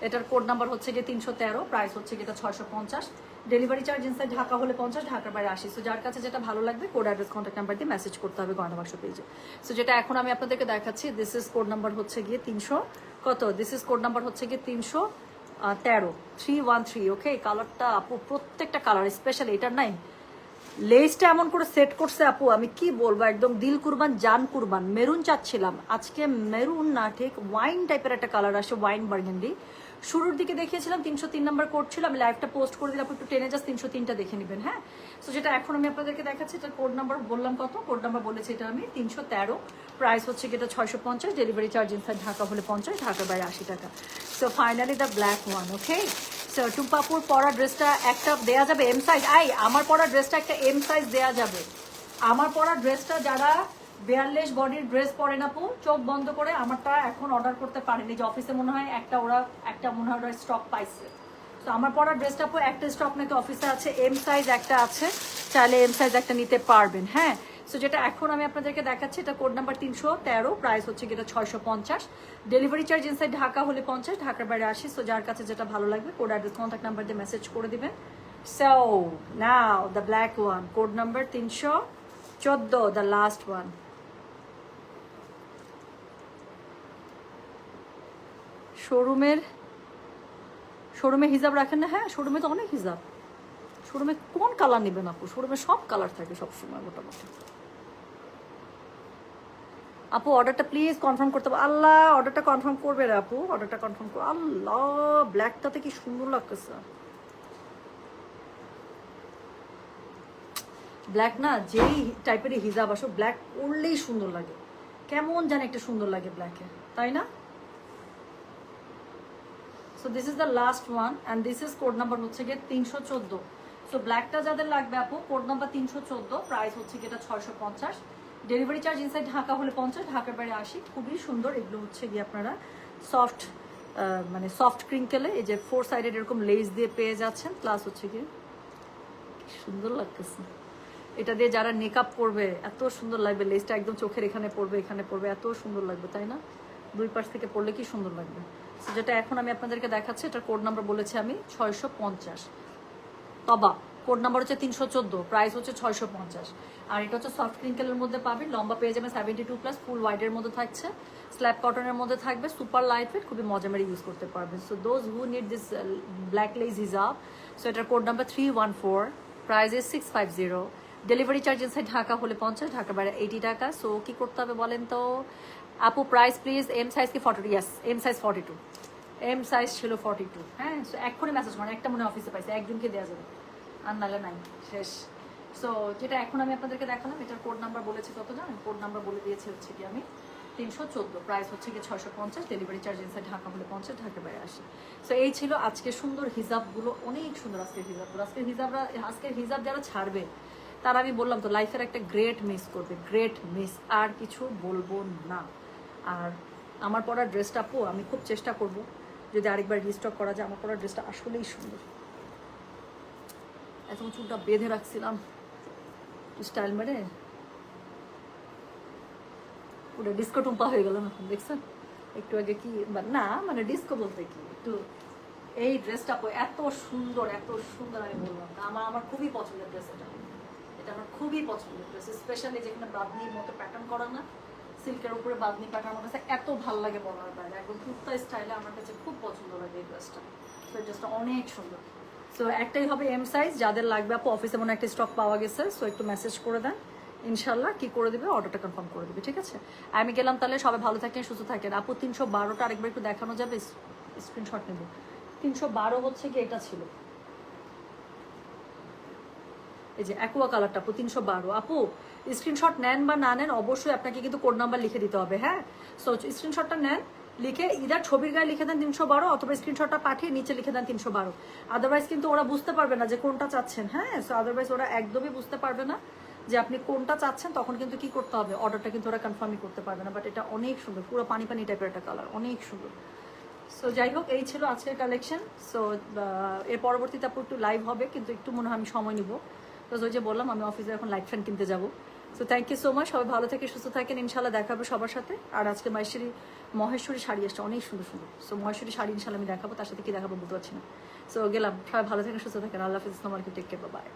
এটার কোড নাম্বার হচ্ছে গিয়ে 313, প্রাইস হচ্ছে গিয়ে 650, ডেলিভারি চার্জ ইনসাইড ঢাকা হলে 50, ঢাকার বাইরে 80। সো যার কাছে যেটা ভালো লাগবে কোড অ্যাড্রেস কন্ট্যাক্ট নাম্বার দিয়ে মেসেজ করতে হবে গয়না বাক্স পেজে। সো যেটা এখন আমি আপনাদেরকে দেখাচ্ছি, দিস ইজ কোড নাম্বার হচ্ছে গিয়ে 300 কত, দিস ইজ কোড নাম্বার হচ্ছে গিয়ে 313 313। ওকে, কালারটা আপু প্রত্যেকটা কালার, স্পেশালি এটার নাই লেসটা এমন করে সেট করছে আপু, আমি কি বলবো, একদম দিল কুরবান জান কুরবান। মেরুন চাচ্ছিলাম, আজকে মেরুন না, ঠিক ওয়াইন টাইপের একটা কালার আসে, ওয়াইন বার্গেন্ডি। শুরুর দিকে দেখিয়েছিলাম 303 নাম্বার কোড ছিল, আমি লাইভটা পোস্ট করে দিলাম, একটু টেনে জাস্ট 303টা দেখে নেবেন। হ্যাঁ, সো যেটা এখন আমি আপনাদেরকে দেখাচ্ছি, এটার কোড নাম্বার বললাম কত, কোড নাম্বার বলেছি এটা আমি 313, প্রাইস হচ্ছে কি এটা 650, ডেলিভারি চার্জ ইনসাইড ঢাকা হলে 50, ঢাকার বাইরে 80 টাকা। So finally the black one. Okay, so টুম্পাপুর পরা ড্রেসটা একটা দেয়া যাবে এম সাইজ, আমার পরা ড্রেসটা একটা এম সাইজ দেয়া যাবে। আমার পরা ড্রেসটা যারা 42 বডির ড্রেস পরে না, চোখ বন্ধ করে আমারটা এখন অর্ডার করতে পারেনি, যে অফিসে মনে হয় একটা মনে হয় স্টক পাইছে। তো আমার পরা ড্রেসটা একটা স্টক নাকি অফিসে আছে, এম সাইজ একটা আছে, চাইলে এম সাইজ একটা নিতে পারবেন। হ্যাঁ, সো যেটা এখন আমি আপনাদেরকে দেখাচ্ছি, এটা কোড নাম্বার 313, প্রাইস হচ্ছে এটা 650, ডেলিভারি চার্জ ইনসাইড ঢাকা হলে 50, ঢাকার বাইরে 80। সো যার কাছে যেটা ভালো লাগবে কোড অ্যাড্রেস কন্ট্যাক্ট নাম্বার দিয়ে মেসেজ করে দিবেন। So now the black one, code number 314, the last one. শোরুমে হিজাব রাখেন না? হ্যাঁ, শোরুমে তো অনেক হিজাব। শোরুমে কোন কালার নেবেন আপু? শোরুমে সব কালার থাকে সবসময় মোটামুটি। আপু অর্ডারটা প্লিজ কনফার্ম করতে হবে। আল্লাহ, অর্ডারটা কনফার্ম করবে রে আপু, অর্ডারটা কনফার্ম করো। আল্লাহ, ব্ল্যাকটাতে কি সুন্দর লাগতেছে। ব্ল্যাক না, যেই টাইপের হিজাব আসো ব্ল্যাক পরলেই সুন্দর লাগে, কেমন জানি একটা সুন্দর লাগে ব্ল্যাকে, তাই না? So this is the last one and this is code number হচ্ছে গিয়ে 314। সো ব্ল্যাকটা যাদের লাগবে আপু, কোড নাম্বার 314, প্রাইস হচ্ছে গিয়ে এটা 650, ডেলিভারি চার্জ ইনসাইড ঢাকা হলে 50, ঢাকার বাইরে 80। খুবই সুন্দর এগুলো হচ্ছে গিয়ে আপনারা সফট, মানে সফট ক্রিঙ্কেলে এই যে 4 সাইডেড এরকম লেস দিয়ে পেয়ে যাচ্ছেন, প্লাস হচ্ছে গিয়ে সুন্দর লাগতেছে। এটা দিয়ে যারা মেকআপ করবে এত সুন্দর লাগবে, লেসটা একদম চোখের এখানে পড়বে, এখানে পড়বে, এত সুন্দর লাগবে, তাই না? দুই পাশ থেকে পড়লে কি সুন্দর লাগবে। যেটা এখন আমি আপনাদেরকে দেখাচ্ছি, এটার কোড নাম্বার বলেছি আমি 650, তবা কোড নাম্বার হচ্ছে 314, প্রাইস হচ্ছে 650। আর এটা হচ্ছে সফট ক্রিঙ্কেলের মধ্যে পাবেন, লম্বা পেয়ে যাবেন 72+, ফুল হোয়াইটের মধ্যে থাকছে, স্ল্যাব কটনের মধ্যে থাকবে, সুপার লাইট ওয়েট, খুবই মজা মেরে ইউজ করতে পারবেন। So those who need this black less হিজাব, সো এটার code number 314, price is 650, delivery charge inside Dhaka হলে 50, ঢাকার বাইরে 80 টাকা। সো কি করতে হবে বলেন তো আপু? প্রাইস প্লিজ, এম সাইজ কি 42? ইয়াস, এম সাইজ 42, এম সাইজ ছিল 42। হ্যাঁ, সো এক্ষুনি মেসেজ করেন, একটা মনে অফিসে পাইছে, একজনকে দেওয়া যাবে, আর নাহলে নাই, শেষ। সো যেটা এখন আমি আপনাদেরকে দেখালাম, এটার কোড নাম্বার বলেছি কত জানেন? কোড নাম্বার বলে দিয়েছে হচ্ছে কি আমি 314, প্রাইস হচ্ছে কি 650, ডেলিভারি চার্জ ইনসাইড ঢাকা হলে 50, ঢাকার বাইরে 80। সো এই ছিল আজকে সুন্দর হিজাবগুলো, অনেক সুন্দর আজকের হিজাবগুলো। আজকের হিজাব যারা ছাড়বে তারা, আমি বললাম তো, লাইফের একটা গ্রেট মিস করবে, গ্রেট মিস, আর কিছু বলবো না। আর আমার পরা ড্রেসটা আপু আমি খুব চেষ্টা করব যদি আরেকবার রিস্টক করা যায়। আমার পরা ড্রেসটা আসলেই সুন্দর, এত চুলটা বেঁধে রাখছিলাম স্টাইল মেরে, পুরো ডিস্কো টুম্পা হয়ে গেল এখন, দেখছেন? একটু আগে কি না, মানে ডিস্কো বলতে কি একটু, এই ড্রেসটা এত সুন্দর, এত সুন্দর, আমি বললাম না, আমার খুবই পছন্দের ড্রেস এটা। এটা আমার খুবই পছন্দের ড্রেস, স্পেশালি যেখানে বাদনির মতো প্যাটার্ন করা না, সিল্কের উপরে বাদনি প্যাটার্ন মতো, এত ভালো লাগে বলার বাইরে, একদম কুর্তা স্টাইলে আমার কাছে খুব পছন্দ লাগে এই ড্রেসটা। তো এই ড্রেসটা অনেক সুন্দর। সো একটাই হবে এম সাইজ, যাদের লাগবে আপু অফিসে মনে একটা স্টক পাওয়া গেছে, সো একটু মেসেজ করে দেন, ইনশাল্লাহ কি করে দিবে, অর্ডারটা কনফার্ম করে দিবে, ঠিক আছে? আমি গেলাম তাহলে, সবাই ভালো থাকেন, সুস্থ থাকেন। আপু 312টা আরেকবার একটু দেখানো যাবে? স্ক্রিনশট নেব। 312 হচ্ছে কি এটা ছিল, এই যে অ্যাকুয়া কালারটা আপু 312। আপু স্ক্রিনশট নেন বা না নেন, অবশ্যই আপনাকে কিন্তু কোড নাম্বার লিখে দিতে হবে। হ্যাঁ, সো স্ক্রিনশটটা নেন, লিখে ইদার ছবির গায়ে লিখে দেন 312, অথবা স্ক্রিনশটটা পাঠিয়ে নিচে লিখে দেন 312। আদারওয়াইজ কিন্তু ওরা বুঝতে পারবে না যে কোনটা চাচ্ছেন। হ্যাঁ, সো আদারওয়াইজ ওরা একদমই বুঝতে পারবে না যে আপনি কোনটা চাচ্ছেন, তখন কিন্তু কি করতে হবে, অর্ডারটা কিন্তু ওরা কনফার্মই করতে পারবে না। বাট এটা অনেক সুন্দর, পুরো পানি পানি টাইপের একটা কালার, অনেক সুন্দর। সো যাই হোক, এই ছিল আজকের কালেকশন। সো এর পরবর্তীতে আপু একটু লাইভ হবে, কিন্তু একটু মনে হয় আমি সময় নিব, বিকজ ওই যে বললাম আমি অফিসে এখন লাইট ফ্যান কিনতে যাবো। So thank you so much, সবাই ভালো থেকে সুস্থ থাকেন, ইনশাল্লাহ দেখাবো সবার সাথে। আর আজকে মহেশ্বরী শাড়ি আসছে অনেক সুন্দর সুন্দর, সো মহেশ্বরী শাড়ি ইনশাল্লাহ আমি দেখাবো, তার সাথে কি দেখাবো বলতে পারছি না। সো গেলাম, সবাই ভালো থাকেন সুস্থ থাকেন, আল্লাহ হাফিজ, তোমার টেক কেয়ার, বাই।